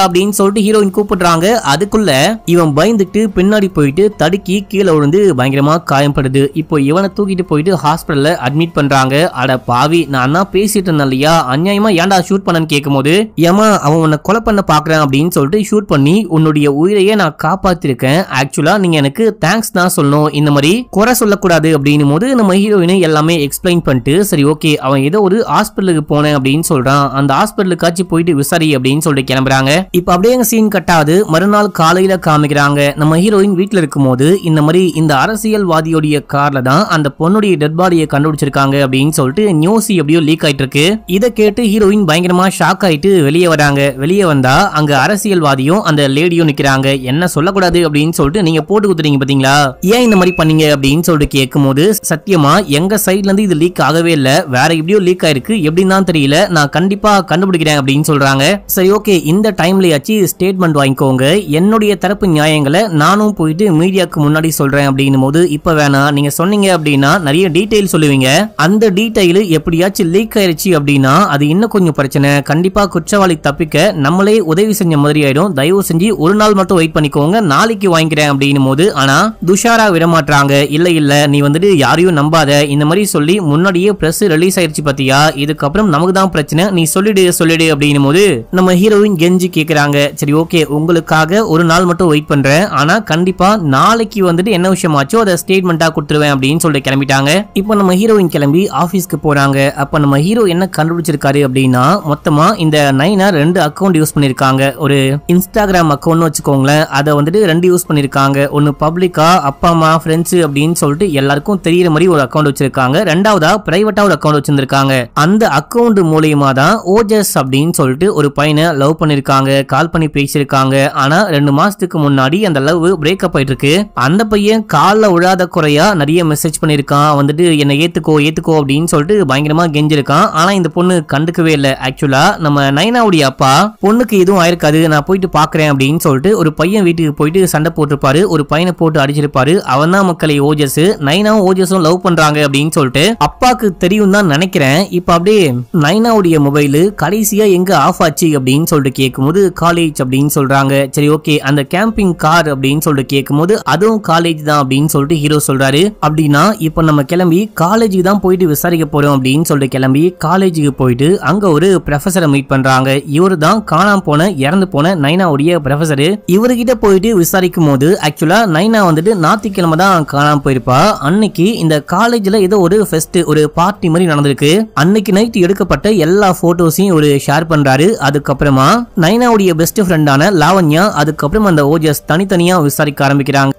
அப்படின்னு சொல்லிட்டு ஹீரோயின் கூப்பிடுறாங்க. அதுக்குள்ள இவன் பயந்துட்டு பின்னாடி போயிட்டு தடுக்கி கீழே விழுந்து பயங்கரமா காயப்படுது. இப்போ இவனை தூக்கிட்டு போயிட்டு ஹாஸ்பிட்டல்ல அட்மிட் பண்றாங்க. அட பாவி, நான் தான் பேசிட்டு இருந்தேன் இல்லையா, அநியாயமா ஏன்டா ஷூட் பண்ணன்னு கேட்கும்போது ஏமா அவன் உன்னை கொலை பண்ண பாக்குறான் அப்படின்னு சொல்லிட்டு ஷூட் பண்ணி உன்னுடைய உயிரையே நான் காப்பாத்திருக்கேன், ஆக்சுவலா நீங்க எனக்கு தேங்க்ஸ் தான் சொல்லணும், இந்த மாதிரி குறை சொல்லக்கூடாது அப்படின்னும் போது நம்ம ஹீரோயினை எல்லாமே எக்ஸ்பிளைன் பண்ணிட்டு சரி ஓகே அவன் ஏதோ ஒரு ஹாஸ்பிட்டலுக்கு போனேன் அப்படின்னு சொல்றான், அந்த ஹாஸ்பிட்டலுக்காச்சும் போயிட்டு விசாரி அப்படின்னு சொல்லிட்டு கிளம்புறாங்க. இப்ப அப்படியே சீன் கட்டாது மறுநாள் காலையில காமிக்கிறாங்க. நம்ம ஹீரோயின் வீட்டுல இருக்கும் போது இந்த மாதிரி இந்த அரசியல்வாதியோடைய கார்ல தான் அந்த பொண்ணுடைய டெட் பாடியை கண்டுபிடிச்சிருக்காங்க அப்படின்னு சொல்லிட்டு நியூஸ் எப்படியோ லீக் ஆயிட்டு இருக்கு. இதை கேட்டு ஹீரோயின் பயங்கரமா ஷாக் ஆயிட்டு வெளியே வராங்க. வெளியே வந்தா அங்க அரசியல்வாதியும் அந்த லேடியும் நிக்கிறாங்க. என்ன சொல்லக்கூடாது அப்படின்னு சொல்லிட்டு நீங்க போட்டு குத்துறீங்க பாத்தீங்களா, ஏன் இந்த மாதிரி பண்ணீங்க அப்படின்னு சொல்லிட்டு கேட்கும் போது சத்தியமா எங்க சைட்ல இருந்து இது லீக் ஆகவே இல்ல, வேற எப்படியோ லீக் ஆயிருக்கு, எப்படின்னு தான் தெரியல, நான் கண்டிப்பா கண்டுபிடிக்கிறேன் அப்படின்னு சொல்றாங்க. சரி ஓகே இந்த டைம்லயாச்சு ஸ்டேட்மெண்ட் வாங்கிக்கோங்க, என்னுடைய தரப்பு நியாயங்களை நானும் போயிட்டு மீடியாக்கு முன்னாடி சொல்றேன் அப்படின்னும் போது இப்ப வேணாம், நீங்க சொன்னீங்க அப்படின்னா நிறைய டீடைல் சொல்லுவீங்க, அந்த டீடைல் எப்படியாச்சும் லீக் ஆயிருச்சு அப்படின்னா அது இன்னும் கொஞ்சம் பிரச்சனை, கண்டிப்பா குற்றவாளி தப்பிக்க நம்மளே உதவி செஞ்ச மாதிரி ஆயிடும், தயவு செஞ்சு ஒரு நாள் மட்டும் வெயிட் பண்ணிக்கோங்க, நாளைக்கு வாங்கிக்கிறேன் அப்படின்னும் போது ஆனா துஷாரா விடமாட்டாங்க. இல்ல நீ வந்துட்டு யாரையும் நம்பாத, இந்த மாதிரி சொல்லி முன்னாடியே பிரஸ் ரிலீஸ் ஆயிருச்சு பாத்தியா, இதுக்கப்புறம் நமக்கு தான் பிரச்சனை, நீ சொல்லிடு அப்படின்னும் போது நம்ம ஹீரோயின் கெஞ்சி கேக்குறாங்க. சரி ஓகே உங்களுக்காக ஒரு நாள் மட்டும் வெயிட் பண்றேன், ஆனா கண்டிப்பா நாளைக்கு வந்துட்டு என்ன விஷயம் ஆச்சோ அதை ஸ்டேட்மெண்டா கொடுத்துருவேன் அப்படின்னு சொல்லிட்டு கிளம்பிட்டாங்க. இப்போ நம்ம ஹீரோயின் கிளம்பி ஆபீஸ்க்கு போறாங்க. அப்ப நம்ம ஹீரோ என்ன கண்டுபிடிச்சிருக்காரு அப்படின்னா மொத்தமா இந்த நைனா 2 அக்கௌண்ட் யூஸ் பண்ணிருக்காங்க. ஒரு இன்ஸ்டாகிராம் அக்கௌண்ட் வச்சுக்கோங்களேன், அதை வந்துட்டு 2 யூஸ் பண்ணிருக்காங்க. ஒன்னு பப்ளிக்கா அப்பா அம்மா ஃப்ரெண்ட்ஸ் அப்படின்னு சொல்லிட்டு எல்லாருக்கும் தெரியற மாதிரி ஒரு அக்கௌண்ட் வச்சிருக்காங்க, ரெண்டாவதா பிரைவேட்டா ஒரு அக்கௌண்ட் வச்சிருக்காங்க. அந்த அக்கௌண்ட் மூலமா தான் ஓஜஸ் அப்படின்னு சொல்லிட்டு ஒரு பையனை லவ் பண்ணிருக்காங்க, கால் பண்ணி பேசியிருக்காங்க. ஆனா 2 மாசத்துக்கு முன்னாடி அந்த லவ் பிரேக்கப் ஆயிட்டு இருக்கு. அந்த பையன் கால்ல விழாத குறையா நிறைய மெசேஜ் பண்ணிருக்கான், வந்துட்டு என்ன ஏத்துக்கோ அப்படின்னு சொல்லிட்டு பயங்கரமா கெஞ்சிருக்கான். ஆனா இந்த பொண்ணு கண்டுக்கவே இல்லை. ஆக்சுவலா நம்ம நைனாவுடைய அப்பா பொண்ணுக்கு எதுவும் ஆயிருக்காது, நான் போயிட்டு பாக்குறேன் அப்படின்னு சொல்லிட்டு ஒரு பையன் வீட்டுக்கு போயிட்டு சண்டை போட்டிருப்பாரு, ஒரு பையனை போட்டு அடிச்சிருப்பாரு. அவன் தான் மக்களை ஓஜஸ், நைனாவும் ஓஜஸும் லவ் பண்றாங்க அப்படின்னு சொல்லிட்டு அப்பாக்கு தெரியும் தான் நினைக்கிறேன். இப்ப அப்படியே நைனாவுடைய மொபைல் கடைசியா எங்க ஆஃப் ஆச்சு அப்படின்னு சொல்லிட்டு கேட்கும்போது காலேஜ் அப்படின்னு சொல்றாங்க. சரி ஓகே அந்த கேம்பிங் கார் அப்படின்னு சொல்லிட்டு கேட்கும்போது அதுவும் காலேஜ் தான் அப்படின்னு சொல்லிட்டு ஹீரோ சொல்றாரு. அப்படின்னா இப்ப நம்ம கிளம்பி காலேஜுக்கு தான் போயிட்டு விசாரிக்க போறோம் அப்படின்னு சொல்லிட்டு கிளம்பி காலேஜுக்கு போயிட்டு அங்க ஒரு ப்ரொஃபஸரை மீட் பண்றாங்க. இவரு தான் காணாம போன இறந்து போன நைனாவுடைய ப்ரொஃபஸர். இவர்கிட்ட போயிட்டு விசாரிக்கும் போது ஆக்சுவலா நைனா வந்துட்டு ஞாயிற்றுக்கிழமை தான் காணாம போயிருப்பா. அன்னைக்கு இந்த காலேஜ்ல ஏதோ ஒரு ஃபெஸ்ட், ஒரு பார்ட்டி மாதிரி நடந்திருக்கு. அன்னைக்கு நைட் எடுக்கப்பட்ட எல்லா போட்டோஸையும் ஒரு ஷேர் பண்றாரு. அதுக்கப்புறமா நைனாவுடைய பெஸ்ட் ஃப்ரெண்டான லாவண்யா அதுக்கப்புறம் அந்த ஓஜஸ் தனித்தனியா விசாரிக்க ஆரம்பிக்கிறாங்க.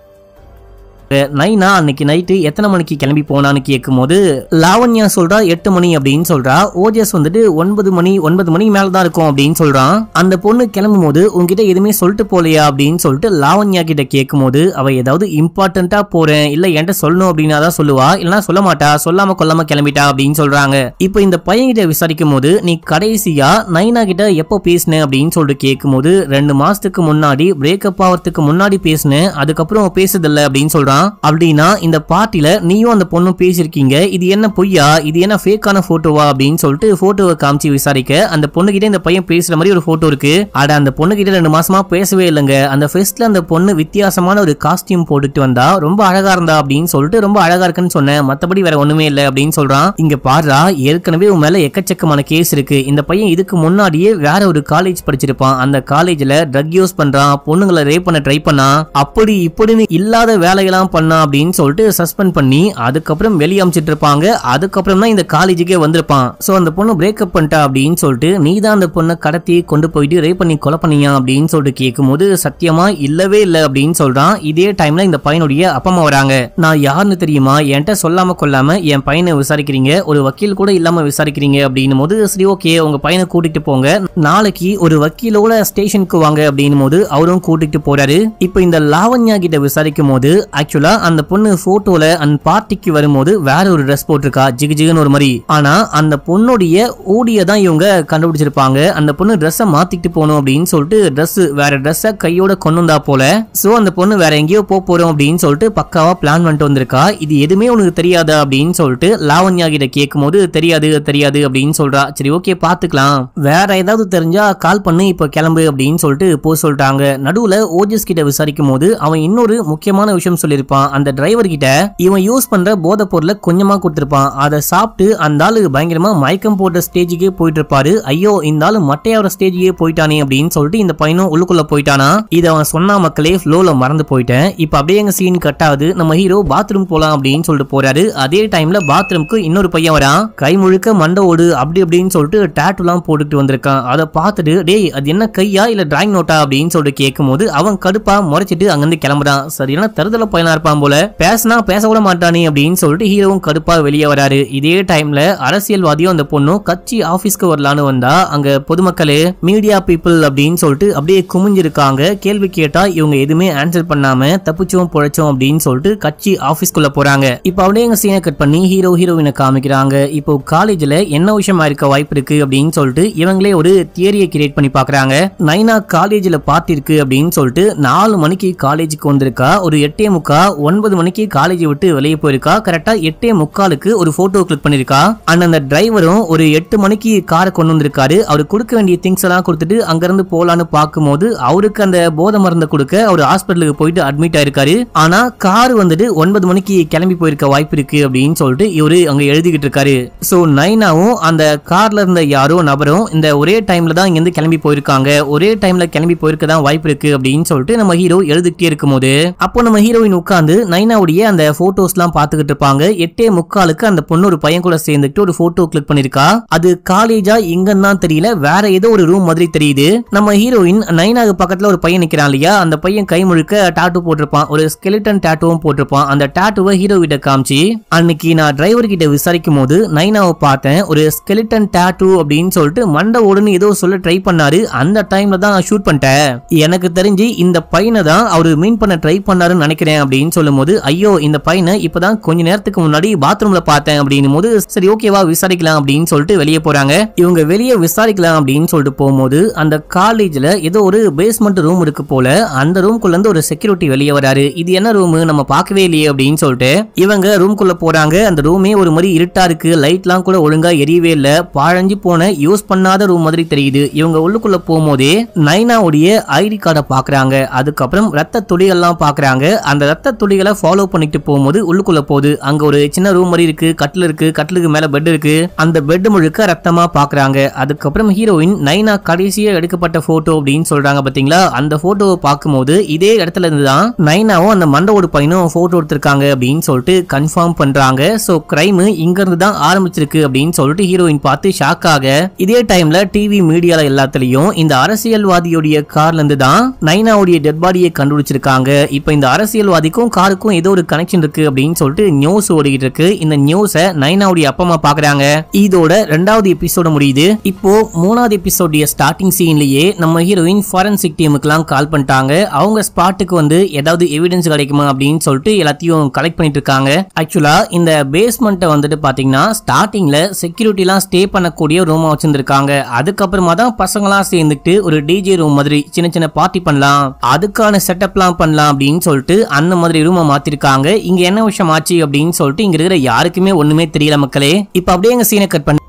நைனா அன்னைக்கு நைட்டு எத்தனை மணிக்கு கிளம்பி போனான்னு கேட்கும் போது லாவண்யா சொல்றா 8 மணி அப்படின்னு சொல்றா. ஓஜஸ் வந்துட்டு 9 மணி மேலதான் இருக்கும் அப்படின்னு சொல்றான். அந்த பொண்ணு கிளம்பும் போது உங்ககிட்ட எதுவுமே சொல்லிட்டு போலையா அப்படின்னு சொல்லிட்டு லாவண்யா கிட்ட கேட்கும் போது அவ ஏதாவது இம்பார்ட்டன்டா போறேன் இல்ல என்கிட்ட சொல்லணும் அப்படின்னா தான் சொல்லுவா, இல்லனா சொல்ல மாட்டா, சொல்லாம கொல்லாம கிளம்பிட்டா அப்படின்னு சொல்றாங்க. இப்போ இந்த பையன் கிட்ட விசாரிக்கும் போது நீ கடைசியா நைனா கிட்ட எப்போ பேசின அப்படின்னு சொல்லிட்டு கேட்கும் போது 2 மாசத்துக்கு முன்னாடி பிரேக்கப் ஆகிறதுக்கு முன்னாடி பேசினேன், அதுக்கப்புறம் பேசுதில்ல அப்படின்னு சொல்றான். அப்படின்னா இந்த பார்ட்டில நீயும் அந்த பொண்ணும் பேசிருக்கீங்க, இது என்ன பொய்யா, இது என்ன ஃபேக்கான போட்டோவா அப்படின்னு சொல்லிட்டு போட்டோவை காமிச்சு விசாரிக்க அந்த பொண்ணு கிட்ட இந்த பையன் பேசுற மாதிரி ஒரு போட்டோ இருக்கு. அட அந்த பொண்ணு கிட்ட 2 மாசமா பேசவே இல்லைங்க, அந்த ஃபெஸ்ட்ல அந்த பொண்ணு வித்தியாசமான ஒரு காஸ்டியூம் போட்டுட்டு வந்தா ரொம்ப அழகா இருந்தா அப்படின்னு சொல்லிட்டு ரொம்ப அழகா இருக்குன்னு சொன்னேன், மத்தபடி வேற ஒண்ணுமே இல்லை அப்படின்னு சொல்றான். இங்க பாருடா ஏற்கனவே உன் மேல எக்கச்சக்கமான கேஸ் இருக்கு, இந்த பையன் இதுக்கு முன்னாடியே வேற ஒரு காலேஜ் படிச்சிருப்பான், அந்த காலேஜ்ல ட்ரக் யூஸ் பண்றான், பொண்ணுங்களை ரேப் பண்ண ட்ரை பண்ணா, அப்படி இப்படின்னு இல்லாத வேலையெல்லாம் பண்ணா அப்படின்னு சொல்லிட்டு சஸ்பெண்ட் பண்ணி அதுக்கப்புறம் வெளியே அமிச்சிட்டு இருப்பாங்க. அதுக்கப்புறம் தான் இந்த காலேஜுக்கே வந்திருப்பான். சோ அந்த பொண்ணு பிரேக்கப் பண்ணிட்டா அப்படின்னு சொல்லிட்டு நீ தான் அந்த பொண்ணை கடத்தி கொண்டு போயிட்டு ரேப் பண்ணி கொலை பண்ணியா அப்படின்னு சொல்லிட்டு கேட்கும்போது சத்தியமா இல்லவே இல்ல அப்படின்னு சொல்றான். இதே டைம்ல இந்த பையனுடைய அப்பா அம்மா வராங்க. நான் யாருன்னு தெரியுமா, என்கிட்ட சொல்லாம கொள்ளாம என் பையனை விசாரிக்கிறீங்க, ஒரு வக்கீல் கூட இல்லாம விசாரிக்கிறீங்க அப்படின்னும் போது சரி ஓகே உங்க பையனை கூட்டிட்டு போங்க, நாளைக்கு ஒரு வக்கீலோட ஸ்டேஷனுக்கு வாங்க அப்படின்னும் போது அவரும் கூட்டிட்டு போறாரு. இப்போ இந்த லாவண்யா கிட்ட விசாரிக்கும் போது ஆக்சுவலா அந்த பொண்ணு போட்டோல அந்த பார்ட்டிக்கு வரும்போது வேற ஒரு ட்ரெஸ் போட்டிருக்கா, ஜிகு ஜிகுன்னு ஒரு மாதிரி. ஆனா அந்த பொண்ணுடைய ஓடிய தான் இவங்க கண்டுபிடிச்சிருப்பாங்க. அந்த பொண்ணு ட்ரெஸ்ஸை மாத்திட்டு போகணும் அப்படின்னு சொல்லிட்டு ட்ரெஸ் வேற ட்ரெஸ்ஸை கையோட கொண்டு வந்தா போல. சோ அந்த பொண்ணு வேற எங்கேயோ போறோம் அப்படின்னு சொல்லிட்டு பக்காவா பிளான் பண்ணிட்டு வந்திருக்கா. இது எதுவுமே உனக்கு தெரியாதா அப்படின்னு சொல்லிட்டு லாவண்யா கிட்ட கேட்கும் போது தெரியாது தெரியாது அப்படின்னு சொல்றா. சரி ஓகே பாத்துக்கலாம், வேற ஏதாவது தெரிஞ்சா கால் பண்ணு, இப்ப கிளம்பு அப்படின்னு சொல்லிட்டு போ சொல்லிட்டாங்க. நடுவுல ஓஜஸ் கிட்ட விசாரிக்கும் போது அவன் இன்னொரு முக்கியமான விஷயம் சொல்லியிருப்பான். அந்த டிரைவர் கிட்ட இவன் யூஸ் பண்ற போதை பொருளை கொஞ்சமா கொடுத்திருப்பான், அதை சாப்பிட்டு அந்த ஆளு பயங்கரமா மயக்கம் போட்ட ஸ்டேஜுக்கே போயிட்டு இருப்பாரு. ஐயோ இந்த ஆளு மட்டையாவர ஸ்டேஜுக்கே போயிட்டானே அப்படின்னு சொல்லிட்டு இந்த பையனும் உள்ளுக்குள்ள போயிட்டானா. இதை அவன் சொன்னா மக்களே ஃப்ளோல மறந்து போயிட்டேன். இப்ப அப்படியே எங்க சீன் கட் ஆகுது. நம்ம ஹீரோ பாத்ரூம் போலாம் அப்படின்னு சொல்லிட்டு போறாரு. அதே டைம்ல பாத்ரூம்க்கு இன்னொரு பையன் வரான். கை முழுக்க மண்டை ஓடு அப்படி அப்படின்னு சொல்லிட்டு டாட்டூ எல்லாம் போட்டுட்டு வந்திருக்கான். அதை பார்த்துட்டு டேய் அது என்ன கையா இல்ல டிராயிங் நோட்டா அப்படின்னு சொல்லிட்டு கேட்கும் போது அவன் கடுப்பா முறைச்சிட்டு அங்கிருந்து கிளம்புறான். சரியான தருதல பையனா இருப்பான் போல, பேசினா பேச கூட மாட்டானே அப்படின்னு சொல்லிட்டு ஹீரோவும் கடுப்பா வெளியே வராரு. இதே டைம்ல அரசியல்வாதியும் அந்த பொண்ணும் கட்சி ஆபீஸ்க்கு வரலான்னு வந்தா அங்க பொதுமக்களே மீடியா பீப்புள் அப்படின்னு சொல்லிட்டு அப்படியே குமிஞ்சிருக்காங்க. கேள்வி கேட்டா இவங்க எதுவுமே ஆன்சர் பண்ணாம தப்பிச்சோம் பொழைச்சோம் அப்படின்னு சொல்லிட்டு கட்சி ஆபீஸ்க்குள்ள போறாங்க. இப்ப அப்படியே எங்க சீனை கட் பண்ணி ஹீரோ ஹீரோயினை காமிக்கிறாங்க. இப்போ காலேஜ்ல என்ன விஷயமா இருக்க வாய்ப்பு இருக்கு அப்படின்னு சொல்லிட்டு இவங்களே ஒரு தியரியை கிரியேட் பண்ணி பாக்குறாங்க. நைனா காலேஜ்ல பார்ட்டி இருக்கு அப்படின்னு சொல்லிட்டு 4 மணிக்கு காலேஜுக்கு வந்திருக்கா. ஒரு 8:45 9 மணிக்கு காலேஜை விட்டு வெளியே போயிருக்கா. கரெக்டா 8:45 ஒரு போட்டோ கிளிக் பண்ணிருக்கா. அந்த டிரைவரும் ஒரு 8 மணிக்கு காரை கொண்டு வந்திருக்காரு. அவரு கொடுக்க வேண்டிய திங்ஸ் எல்லாம் கொடுத்துட்டு அங்கிருந்து போலான்னு பார்க்கும்போது அவருக்கு அந்த போதை மருந்து கொடுக்க அவர் ஹாஸ்பிட்டலுக்கு போயிட்டு அட்மிட் ஆயிருக்காரு. ஆனா கார் வந்துட்டு 9 மணிக்கு கிளம்பி போயிருக்க வாய்ப்பு இருக்கு அப்படின்னு சொல்லிட்டு இவரு அங்க எழுதிக்கிட்டு இருக்காரு. சோ நைனாவும் அந்த கார்ல இருந்த யாரோ நபரும் இந்த ஒரே டைம்ல தான் இங்கிருந்து கிளம்பி போயிருக்காங்க, ஒரே டைம்ல கிளம்பி போயிருக்க தான் வாய்ப்பு இருக்கு அப்படின்னு சொல்லிட்டு நம்ம ஹீரோ எழுதிக்கிட்டே இருக்கும்போது அப்போ நம்ம ஹீரோயின் உட்கார்ந்து நைனாவுடைய அந்த போட்டோஸ் எல்லாம் பாத்துக்கிட்டு இருப்பாங்க. 8:45 அந்த பொண்ணு ஒரு பையன் கூட சேர்ந்துட்டு ஒரு போட்டோ கிளிக் பண்ணிருக்கா. அது காலேஜா எங்கன்னு தான் தெரியல, வேற ஏதோ ஒரு ரூம் மாதிரி தெரியுது. நம்ம ஹீரோயின் நைனாக்கு பக்கத்துல ஒரு பையன் நிக்கிறான் இல்லையா, அந்த பையன் கை முழுக்க டாட்டூ போட்டிருப்பான், ஒரு ஸ்கெலிட்டன் டாட்டூவும் போட்டிருப்பான். அந்த டாட்டூவை ஹீரோ கிட்ட காமிச்சு அன்னைக்கு நான் டிரைவர் கிட்ட விசாரிக்கும் போது நைனாவை பார்த்தேன், ஒரு ஸ்கெலிட்டன் டாட்டூ அப்படின்னு சொல்லிட்டு மண்டை ஓடுன்னு ஏதோ சொல்ல ட்ரை பண்ணாரு. அந்த டைம்ல தான் ஷூட் பண்ணிட்டேன், எனக்கு தெரிஞ்சு இந்த பையனை தான் அவரு மீன் பண்ண ட்ரை பண்ணாருன்னு நினைக்கிறேன் அப்படின்னு சொல்லும் போது ஐயோ இந்த பையனை இப்பதான் கொஞ்ச நேரத்துக்கு முன்னாடி பாத்ரூம்ல பார்த்தேன் அப்படின்னும் போது சரி ஓகேவா விசாரிக்கலாம் அப்படின்னு சொல்லிட்டு வெளியே போறாங்க. இவங்க வெளியே விசாரிக்கலாம் அப்படின்னு சொல்லிட்டு போகும்போது அந்த காலேஜ்ல ஏதோ ஒரு பேஸ்மெண்ட் ரூம் இருக்கு போல. அந்த ரூம்குள்ள இருந்து ஒரு செக்யூரிட்டி வெளியே வராரு. இது என்ன ரூம் நம்ம பார்க்கவே இல்லையே அப்படின்னு சொல்லிட்டு இவங்க ரூம்குள்ள போறாங்க. அந்த ரூமே ஒரு மாதிரி இருட்டா இருக்கு, லைட்லாம் கூட ஒழுங்கா எரியவே இல்ல, பாழஞ்சு போன யூஸ் பண்ணாத ரூம் மாதிரி தெரியுது. இவங்க உள்ளுக்குள்ள போகும்போதே நைனாவுடைய ஐடி கார்டை பாக்குறாங்க. அதுக்கப்புறம் ரத்த துளிகள்லாம் பாக்குறாங்க. அந்த ரத்த துளிகளை ஃபாலோ பண்ணிட்டு போகும்போது உள்ளுக்குள்ள போகுது. அங்க ஒரு சின்ன ரூம் மாதிரி இருக்கு, கட்டில் இருக்கு, கட்டிலுக்கு மேல பெட் இருக்கு, அந்த பெட் முழுக்க ரத்தமா பாக்குறாங்க. அதுக்கப்புறம் ஹீரோயின் நைனா கடைசியா எடுக்கப்பட்ட போட்டோ அப்படின்னு சொல்றாங்க பாத்தீங்களா, அந்த போட்டோவை பார்க்கும்போது இதே இடத்துல இருந்துதான் நைனாவும் அந்த மண்டவோட பையனும் போட்டோ எடுத்திருக்காங்க அப்படின்னு சொல்லிட்டு கன்ஃபார்ம் பண்றாங்க. சோ கிரைம் இங்க இருந்து தான் ஆரம்பிச்சிருக்கு அப்படின்னு சொல்லிட்டு ஹீரோயின் பார்த்து ஷாக் ஆக இதே டைம்ல டிவி மீடியால எல்லாத்துலயும் இந்த அரசியல்வாதியுடைய கார்ல இருந்து தான் நைனாவுடைய டெட் பாடியை கண்டுபிடிச்சிருக்காங்க. இப்ப இந்த அரசியல்வாதிக்கும் காருக்கும் ஏதோ ஒரு கனெக்ஷன் இருக்கு அப்படின்னு சொல்லிட்டு நியூஸ் ஓடிக்கிட்டு இருக்கு. இந்த நியூஸை நைனாவுடைய அப்பா அம்மா பாக்குறாங்க. இதோட 2வது எபிசோட முடியுது. இப்போ 3வது எபிசோடைய ஸ்டார்டிங் சீன்லயே நம்ம ஹீரோயின் ஃபாரன்சிக் டீமுக்குலாம் கால் பண்ணிட்டாங்க. அவங்க ஸ்பாட்டுக்கு வந்து ஏதாவது எவிடன்ஸ் கிடைக்குமா அப்படின்னு சொல்லிட்டு எல்லாத்தையும் கலெக்ட் பண்ணிட்டு இருக்காங்க. ஆக்சுவலா இந்த பேஸ்மெண்ட்டை வந்துட்டு பாத்தீங்கன்னா ஸ்டார்டிங்ல செக்யூரிட்டி எல்லாம் ஸ்டே பண்ணக்கூடிய ரூமா வச்சிருந்திருக்காங்க. அதுக்கப்புறமா தான் பசங்களாம் சேர்ந்துட்டு ஒரு டிஜே ரூம் மாதிரி சின்ன சின்ன பார்ட்டி பண்ணலாம், அதுக்கான செட்டப்லாம் பண்ணலாம் அப்படின்னு சொல்லிட்டு அந்த மாதிரி ரூமை மாத்திருக்காங்க. இங்க என்ன விஷயம் ஆச்சு அப்படின்னு சொல்லிட்டு இங்க இருக்கிற யாருக்குமே ஒண்ணுமே தெரியல மக்களே. இப்ப அப்படியே எங்க சீனை கட் பண்ணி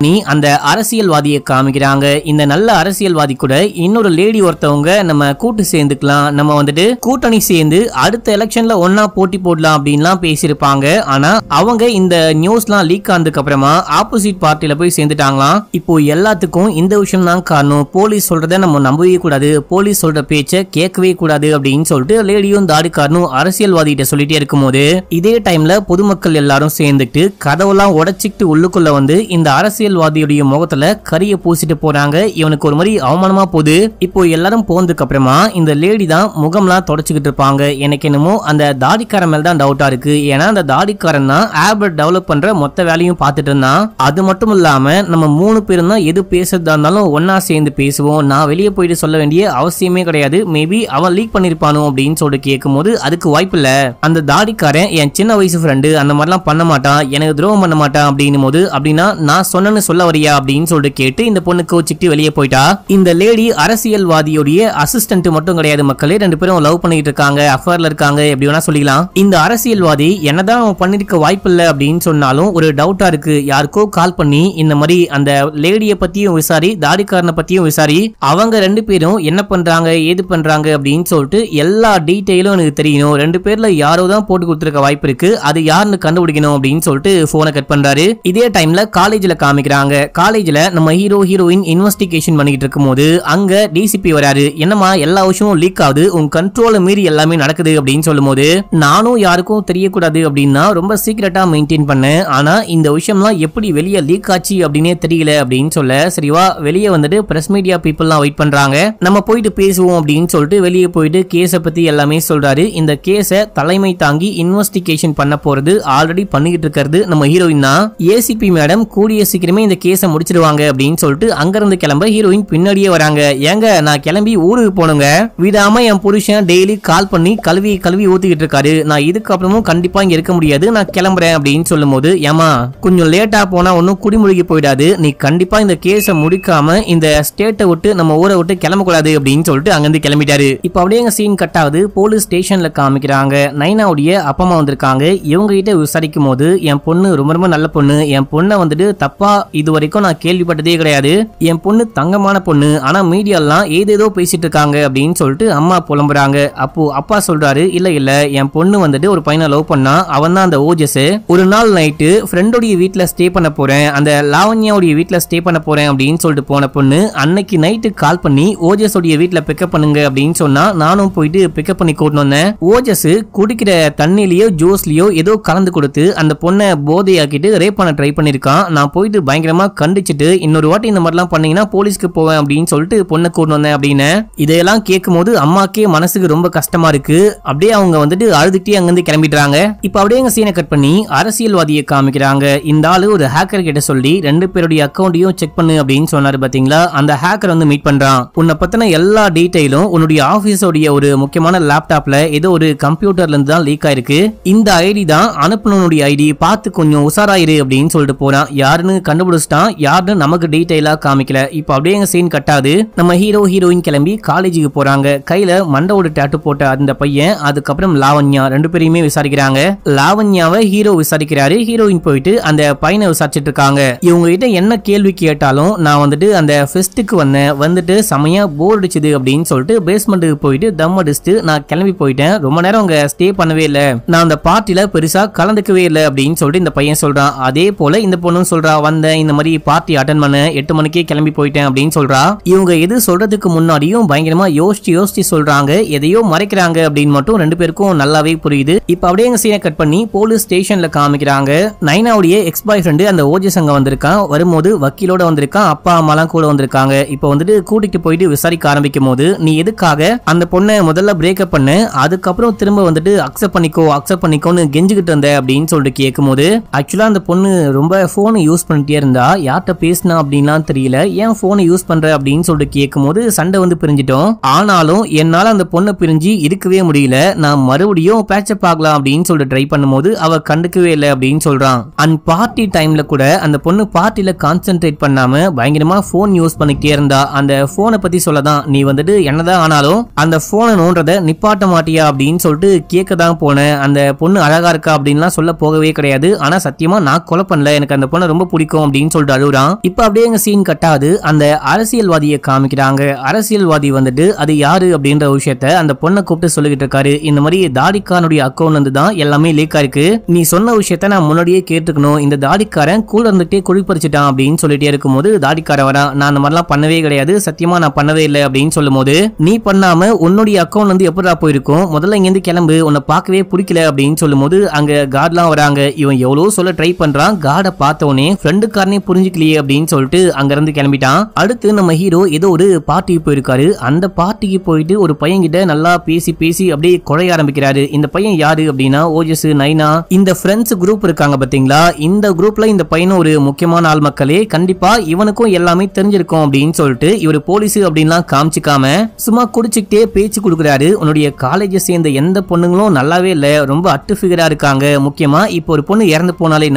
நீ அந்த அரசியல்வாதியை காமிக்கிறாங்க. இந்த நல்ல அரசியல்வாதி கூட இன்னொரு லேடி ஒருத்தவங்க நம்ம கூட்டு சேர்ந்துக்கலாம், நம்ம வந்துட்டு கூட்டணி சேர்ந்து அடுத்த எலெக்ஷன்ல ஒன்னா போட்டி போடலாம் அப்படின்லாம் பேசியிருப்பாங்க. ஆனா அவங்க இந்த நியூஸ்லாம் லீக் ஆனதுக்கு அப்புறமா ஆப்போசிட் பார்ட்டில போய் சேர்ந்துட்டாங்களாம். இப்போ எல்லாத்துக்கும் இந்த விஷயம் தான் காரணம். போலீஸ் சொல்றத நம்ம நம்பவே கூடாது, போலீஸ் சொல்ற பேச்ச கேட்கவே கூடாது அப்படின்னு சொல்லிட்டு லேடியும் தாடிக்காரனும் அரசியல்வாதி கிட்ட சொல்லிட்டே இருக்கும்போது இதே டைம்ல பொதுமக்கள் எல்லாரும் சேர்ந்துட்டு கதவெல்லாம் உடைச்சிட்டு உள்ளுக்குள்ள வந்து இந்த அரசியல்வாதியுடைய முகத்துல கரிய பூசிட்டு போறாங்க. இவனுக்கு ஒரு மாதிரி அவமானமா போகுது. இப்போ எல்லாரும் போனதுக்கு அப்புறமா இந்த லேடி தான் முகம்லாம் தொடச்சுக்கிட்டு இருப்பாங்க. எனக்கு என்னமோ அந்த தாடிக்காரன் மேல தான் டவுட்டா இருக்கு. ஏன்னா அந்த தாடிக்காரன் தான் ஆப் டெவலப் பண்ற மொத்த வேலையும் பார்த்துட்டு இருந்தான். அது மட்டும் இல்லாம நம்ம 3 பேரும் தான் எது பேசுறதா இருந்தாலும் ஒன்னா சேர்ந்து பேசுவோம், நான் வெளியே போயிட்டு சொல்ல வேண்டிய அவசியமே கிடையாது, மேபி அவன் லீக் பண்ணிருப்பானோ அப்படின்னு சொல்லிட்டு கேட்கும்போது அதுக்கு வாய்ப்பு இல்ல, அந்த தாடிக்காரன் என் சின்ன வயசு ஃப்ரெண்டு, அந்த மாதிரிலாம் பண்ண மாட்டான், எனக்கு துரோகம் பண்ண மாட்டான் அப்படின்னும் போது அப்படின்னா நான் சொன்னேன்னு சொல்ல வரியா அப்படின்னு சொல்லிட்டு கேட்டு இந்த பொண்ணு கோச்சிட்டு வெளியே போயிட்டா. இந்த லேடி அரசியல்வாதியோடைய அசிஸ்டன்ட் மட்டும் கிடையாது மக்களே, 2 பேரும் லவ் பண்ணிட்டு இருக்காங்க, அஃபேர்ல இருக்காங்க, எப்படி வேணா சொல்லிக்கலாம். இந்த அரசியல்வாதி என்னதான் அவன் பண்ணிருக்க வாய்ப்பு இல்ல அப்படின்னு சொன்னாலும் ஒரு டவுட்டா இருக்கு. யாருக்கோ கால் பண்ணி இந்த மாதிரி அந்த லேடிய பத்தியும் விசாரி, தாடிக்காரனை பத்தியும் விசாரி, அவங்க 2 பேரும் என்ன பண்றாங்க ஏது பண்றாங்க அப்படின்னு சொல்லிட்டு எல்லா டீடைலும் எனக்கு தெரியணும். 2 பேர்ல யாரோ தான் போட்டு கொடுத்திருக்க வாய்ப்பு இருக்கு, அது யாருன்னு கண்டுபிடிக்கணும் அப்படின்னு சொல்லிட்டு போனை கட் பண்றாரு. இதே டைம்ல காலேஜ்ல காமிக்கிறாங்க. காலேஜ்ல நம்ம ஹீரோயின் இன்வெஸ்டிகேஷன் பண்ணிட்டு இருக்கும்போது அங்க டிசிபி வராரு. என்னமா எல்லா விஷயமும் லீக் ஆகுது, உங்க கண்ட்ரோல மீறி எல்லாமே நடக்குது அப்படின்னு சொல்லும்போது நானும் யாருக்கும் தெரியக்கூடாது அப்படின்னா ரொம்ப சீக்கிரட்டா மெயின்டைன் பண்ணேன், ஆனா இந்த விஷயம்லாம் எப்படி வெளியே லீக் ஆச்சு அப்படின்னே தெரியல அப்படின்னு சொல்ல, சரிவா வெளியே வந்துட்டு பிரஸ் மீடியா பீப்புள்லாம் வெயிட் பண்றாங்க, நம்ம போயிட்டு பேசுவோம் அப்படின்னு சொல்லிட்டு வெளியே போயிட்டு கேஸை பத்தி எல்லாமே சொல்றாரு. இந்த கேஸை தலைமை தாங்கி இன்வெஸ்டிகேஷன் பண்ண போறது ஆல்ரெடி பண்ணிக்கிட்டு இருக்கிறது நம்ம ஹீரோயின் தான். ஏசிபி மேடம் கூடிய சீக்கிரமே இந்த கேஸை முடிச்சிருவாங்க அப்படின்னு சொல்லிட்டு அங்கிருந்து கிளம்ப ஹீரோயின் பின்னாடியே வராங்க. ஏங்க நான் கிளம்பி ஊருக்கு போனுங்க, விடாம என் புருஷன் டெய்லி கால் பண்ணி கல்வி ஊத்திக்கிட்டு இருக்காரு, நான் இதுக்கப்புறமும் கண்டிப்பா இங்க இருக்க முடியாது, நான் கிளம்புறேன் அப்படின்னு சொல்லும் போது, ஏமா கொஞ்சம் லேட்டா போனா ஒன்னும் குடிமுழுகி போயிடாது, நீ கண்டிப்பா இந்த கேஸை முடிக்காம இந்த ஸ்டேட்டை விட்டு நம்ம ஊரை விட்டு கிளம்பக்கூடாது அப்படின்னு சொல்லிட்டு அங்கிருந்து கிளம்பிட்டாரு. இப்ப அப்படியே எங்க சீன் கட் ஆகுது. போலீஸ் ஸ்டேஷன்ல காமிக்கிறாங்க. நைனாவுடைய அப்பா அம்மா வந்திருக்காங்க. இவங்க கிட்ட விசாரிக்கும் போது என் பொண்ணு ரொம்ப ரொம்ப நல்ல பொண்ணு, என் பொண்ணை வந்துட்டு தப்பா இது வரைக்கும் நான் கேள்விப்பட்டதே கிடையாது, என் பொண்ணு தங்கமான பொண்ணு, ஆனா மீடியாலாம் ஏதேதோ பேசிட்டு இருக்காங்க அப்படின்னு சொல்லிட்டு அம்மா புலம்புறாங்க. அப்போ அப்பா சொல்றாரு, இல்ல இல்ல என் பொண்ணு வந்துட்டு ஒரு பையனை லவ் பண்ணா, அவன் தான் அந்த ஓஜஸ். ஒரு நாள் நைட்டு ஃப்ரெண்டோடைய வீட்டுல ஸ்டே பண்ண போறேன், அந்த லாவண்யாவுடைய வீட்டுல ஸ்டே பண்ண போறேன் அப்படின்னு சொல்லிட்டு போன பொண்ணு அன்னைக்கு நைட்டு கால் பண்ணி ஓஜஸ் உடைய வீட்டுல பிக்கப் பண்ணுங்க அப்படின்னு சொன்னா, நானும் போயிட்டு பிக்கப் பண்ணி கூட்டிட்டு வந்தேன். ஓஜஸ் குடிக்கிற தண்ணிலயோ ஜூஸ்லயோ ஏதோ கலந்து கொடுத்து அந்த பொண்ணை போதையாக்கிட்டு ரேப் பண்ண ட்ரை பண்ணிருக்கான். நான் போயிட்டு பயங்கரமா கண்டிச்சிட்டு இன்னொரு வாட்டி இந்த மாதிரிலாம் பண்ணீங்கன்னா போலீஸ்க்கு போவேன் அப்படின்னு சொல்லிட்டு பொண்ணை கூட்டிட்டு வந்தேன் அப்படின்னு. இதையெல்லாம் கேட்கும் போது அம்மாக்கே மனசுக்கு ரொம்ப கஷ்டமா இருக்கு. அப்படியே அவங்க வந்துட்டு அழுதுகிட்டே அங்கிருந்து கிளம்பிடுறாங்க. இப்ப அப்படியே எங்க சீனை கட் பண்ணி அரசியல்வாதியை காமிக்கிறாங்க. இந்த ஆளு ஒரு ஹேக்கர் கிட்ட சொல்லி 2 பேருடைய அக்கௌண்ட்டையும் செக் பண்ணு அப்படின்னு சொன்னாரு பாத்தீங்களா. அந்த ஹேக்கர் வந்து மீட் பண்றான். உன்னை பத்தின எல்லா டீடைலும் உன்னுடைய ஆபீஸோடைய ஒரு முக்கியமான லேப்டாப்ல ஏதோ ஒரு கம்ப்யூட்டர்ல இருந்து தான் லீக் ஆயிருக்கு, இந்த ஐடி தான் அனுப்புனனுடைய ஐடி, பார்த்து கொஞ்சம் உசாராயிரு அப்படின்னு சொல்லிட்டு போறான். யாருன்னு கண்டுபிடிச்சிட்டான், யாருன்னு நமக்கு டீடைலா காமிக்கல. இப்ப அப்படியே எங்க சீன் கட்டாது. நம்ம ஹீரோயின் கிளம்பி காலேஜுக்கு போறாங்க. கையில மண்டோட டாட்டூ போட்ட அந்த பையன், அதுக்கப்புறம் லாவண்யா 2 பேரையுமே விசாரிக்கிறாங்க. லாவண்யாவை ஹீரோ விசாரிக்கிறாரு. ஹீரோயின் போயிட்டு அந்த பையனை விசாரிச்சிட்டு இருக்காங்க. இவங்க கிட்ட என்ன கேள்வி கேட்டாலும் நான் வந்துட்டு அந்த ஃபெஸ்ட்டுக்கு வந்தேன், வந்துட்டு செமையா போர் அடிச்சுது அப்படின்னு சொல்லிட்டு பேஸ்மெண்ட்டுக்கு போயிட்டு தம் அடிச்சுட்டு நான் கிளம்பி போயிட்டேன், ரொம்ப நேரம் அங்க ஸ்டே பண்ணவே இல்ல, நான் அந்த பார்ட்டில பெருசா கலந்துக்கவே இல்லை அப்படின்னு சொல்லிட்டு இந்த பையன் சொல்றான். அதே போல இந்த பொண்ணும் சொல்றா, வந்தேன் இந்த மாதிரி பார்ட்டி அட்டன் பண்ண 8 மணிக்கே கிளம்பி போயிட்டேன் அப்படின்னு சொல்றா. இவங்க எது சொல்றதுக்கு முன்னாடியும் பயங்கரமா யோசிச்சு சொல்றாங்க, எதையோ மறைக்கிறாங்க அப்படின்னு மட்டும் 2 பேருக்கும் நல்லாவே புரியுது. இப்ப அப்படியே எங்க சீனை கட் பண்ணி போலீஸ் ஸ்டேஷன்ல காமிக்கிறாங்க. நைனாவுடைய எக்ஸ் பாய் ஃப்ரெண்டு அந்த ஓஜஸ் அங்க வந்திருக்கான். வரும்போது வக்கீலோட வந்திருக்கான், அப்பா அம்மாலாம் கூட வந்திருக்காங்க. இப்ப வந்துட்டு கூட்டிட்டு போயிட்டு விசாரிக்க ஆரம்பிக்கும் போது, நீ எதுக்காக அந்த பொண்ணை முதல்ல பிரேக்கப் பண்ண, அதுக்கப்புறம் திரும்ப வந்துட்டு அக்செப்ட் பண்ணிக்கோன்னு கெஞ்சுக்கிட்டு இருந்த அப்படின்னு சொல்லிட்டு கேட்கும் போது, ஆக்சுவலா அந்த பொண்ணு ரொம்ப போனை யூஸ் பண்ணிட்டே இருந்தா, யார்கிட்ட பேசினா அப்படின்லாம் தெரியல, ஏன் போனை யூஸ் பண்ற அப்படின்னு சொல்லிட்டு கேட்கும் போது சண்டை வந்து பிரிஞ்சிட்டோம். ஆனாலும் என்னால அந்த பொண்ணை பிரிஞ்சு இருக்கவே முடியல, நான் மறுபடியும் பேட்சப் ஆகலாம் அப்படின்னு சொல்லிட்டு ட்ரை பண்ணும்போது அவ கண்டுக்கவே இல்லை அப்படின்னு சொல்றான். அண்ட் பார்ட்டி டைம்ல கூட அந்த பொண்ணு பார்ட்டில கான்சென்ட்ரேட் பண்ணாம பயங்கரமா போன் யூஸ் பண்ணிட்டே இருந்தா. அந்த போனை பத்தி சொல்லதான், நீ வந்துட்டு என்னதான் ஆனாலும் அந்த போனை நோன்றத நிப்பாட்ட மாட்டியா அப்படின்னு சொல்லிட்டு கேட்க தான் போனேன். அந்த பொண்ணு அழகா இருக்கா அப்படின்லாம் சொல்ல போகவே கிடையாது. ஆனா சத்தியமா நான் கொலை பண்ணல, எனக்கு அந்த பொண்ணை ரொம்ப பிடிக்கும் அப்படின்னு சொல்லிட்டு அழுகுறான். இப்ப அப்படியே எங்க சீன் கட்டாது அந்த அரசியல்வாதியை காமிக்கிறாங்க. அரசியல்வாதி வந்துட்டு அது யாரு அப்படின்ற விஷயத்த அந்த பொண்ணை கூப்பிட்டு சொல்லிக்கிட்டு இருக்காரு. இந்த மாதிரி தாடிக்காரனுடைய அக்கௌண்ட்ல இருந்து தான் எல்லாமே லீக் ஆயிருக்கு, நீ சொன்ன விஷயத்த நான் முன்னாடியே கேட்டுக்கணும், இந்த தாடிக்காரன் கூட இருந்துட்டே குழிப்பறிச்சிட்டான் அப்படின்னு சொல்லிட்டே இருக்கும்போது தாடிக்காரன் வரா, நான் அந்த மாதிரிலாம் பண்ணவே கிடையாது, சத்தியமா நான் பண்ணவே இல்லை அப்படின்னு சொல்லும் போது, நீ பண்ணாம உன்னுடைய அக்கௌண்ட் வந்து எப்படா போயிருக்கும், முதல்ல இங்க இருந்து கிளம்பு, உன்னை பார்க்கவே பிடிக்கல அப்படின்னு சொல்லும் போது அங்க கார்ட்லாம் வராங்க. இவன் எவ்வளவு சொல்ல ட்ரை பண்றான், கார்டை பார்த்தவனே ஃப்ரெண்டுக்காரனே புரிஞ்சுக்கலையே அப்படின்னு சொல்லிட்டு அங்க இருந்து கிளம்பிட்டான். அடுத்து நம்ம ஹீரோ ஏதோ ஒரு பார்ட்டிக்கு போயிருக்காரு. அந்த பார்ட்டிக்கு போயிட்டு ஒரு பையன் கிட்ட நல்லா பேசி பேசி அப்படியே குறைய ஆரம்பிக்கிறாரு. இந்த பையன் யாரு அப்படின்னா ஓஜஸ், நைனா, இந்த ஃப்ரெண்ட்ஸ் குரூப் இருக்காங்க பாத்தீங்களா, இந்த குரூப்ல இந்த பையனும் ஒரு முக்கியமான ஆள் மக்களே, கண்டிப்பா இவனுக்கும் எல்லாமே தெரிஞ்சிருக்கும் அப்படின்னு சொல்லிட்டு இவர் போலீஸ் அப்படின்லாம் காமிச்சிக்காம சும்மா குடிச்சுக்கிட்டே பேச்சு கொடுக்குறாரு. உன்னுடைய காலேஜை சேர்ந்த எந்த பொண்ணுங்களும் நல்லாவே இல்ல, ரொம்ப அட்டு ஃபிகரா இருக்காங்க, முக்கியமா இப்போ ஒரு பொண்ணு இறந்து போனாலே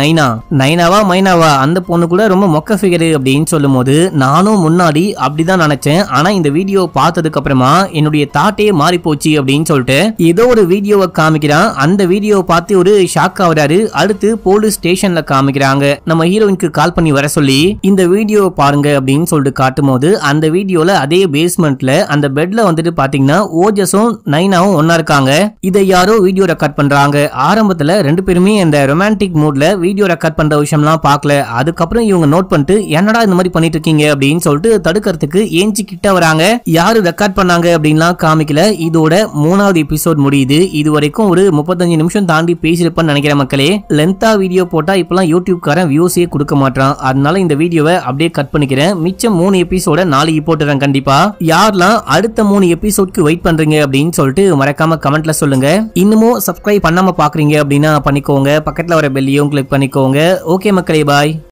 நைனாவா மைனாவா, அந்த பொண்ணு கூட ரொம்ப மொக்க ஃபிகர் அப்படின்னு சொல்லும் போது நானும் முன்னாடி அப்படிதான் நினைச்சேன், ஆனா இந்த வீடியோ பார்த்ததுக்கு அப்புறமா என்னுடைய தாட்டே மாறி போச்சு அப்படின்னு சொல்லிட்டு ஏதோ ஒரு வீடியோவை காமிக்கிறான். அந்த வீடியோவை பார்த்து ஒரு ஷாக் ஆகுறாரு. அடுத்து போலீஸ் ஸ்டேஷன்ல காமிக்கிறாங்க. நம்ம ஹீரோயினுக்கு கால் பண்ணி வர சொல்லி இந்த வீடியோவை பாருங்க அப்படின்னு சொல்லிட்டு காட்டும் போது அந்த வீடியோல அதே பேஸ்மெண்ட்ல அந்த பெட்ல வந்துட்டு பாத்தீங்கன்னா ஓஜஸும் நைனாவும் ஒன்னா இருக்காங்க. இதை யாரோ வீடியோ ரெக்கார்ட் பண்றாங்க. ஆரம்பத்துல ரெண்டு பேருமே இந்த ரொமான்டிக் மூட்ல வீடியோ ரெக்கார்ட் பண்ற விஷயம்லாம் பார்க்கல. அதுக்கப்புறம் இவங்க நோட் பண்ணிட்டு என்னடா இந்த மாதிரி பண்ணிட்டு இருக்கீங்க அப்படின்னு சொல்லிட்டு தடுக்கிறதுக்கு ஏஞ்சி கிட்ட வராங்க. யாரு ரெக்கார்ட் பண்ணாங்க அப்படின்லாம் காமிக்கல. இதோட 3வது எபிசோட் முடியுது. இது வரைக்கும் ஒரு 35 நிமிஷம் தாண்டி பேசிருப்பேன்னு நினைக்கிற மக்களே. லென்த்தா வீடியோ போட்டா இப்பெல்லாம் யூடியூப் காரன் வியூஸே கொடுக்க மாட்டான். அதனால இந்த வீடியோவை அப்படியே கட் பண்ணிக்கிறேன். மிச்சம் 3 எபிசோட நாளைக்கு போட்டுறேன் கண்டிப்பா. யாரெல்லாம் அடுத்த 3 எபிசோட்க்கு வெயிட் பண்றீங்க அப்படின்னு சொல்லிட்டு மறக்காம கமெண்ட்ல சொல்லுங்க. இன்னமும் சப்ஸ்கிரைப் பண்ணாம பாக்குறீங்க அப்படின்னா பண்ணிக்கோங்க. பக்கத்துல வர பெல்லையும் கிளிக் பண்ணிக்கோங்க. ஓகே மக்களே, பாய்.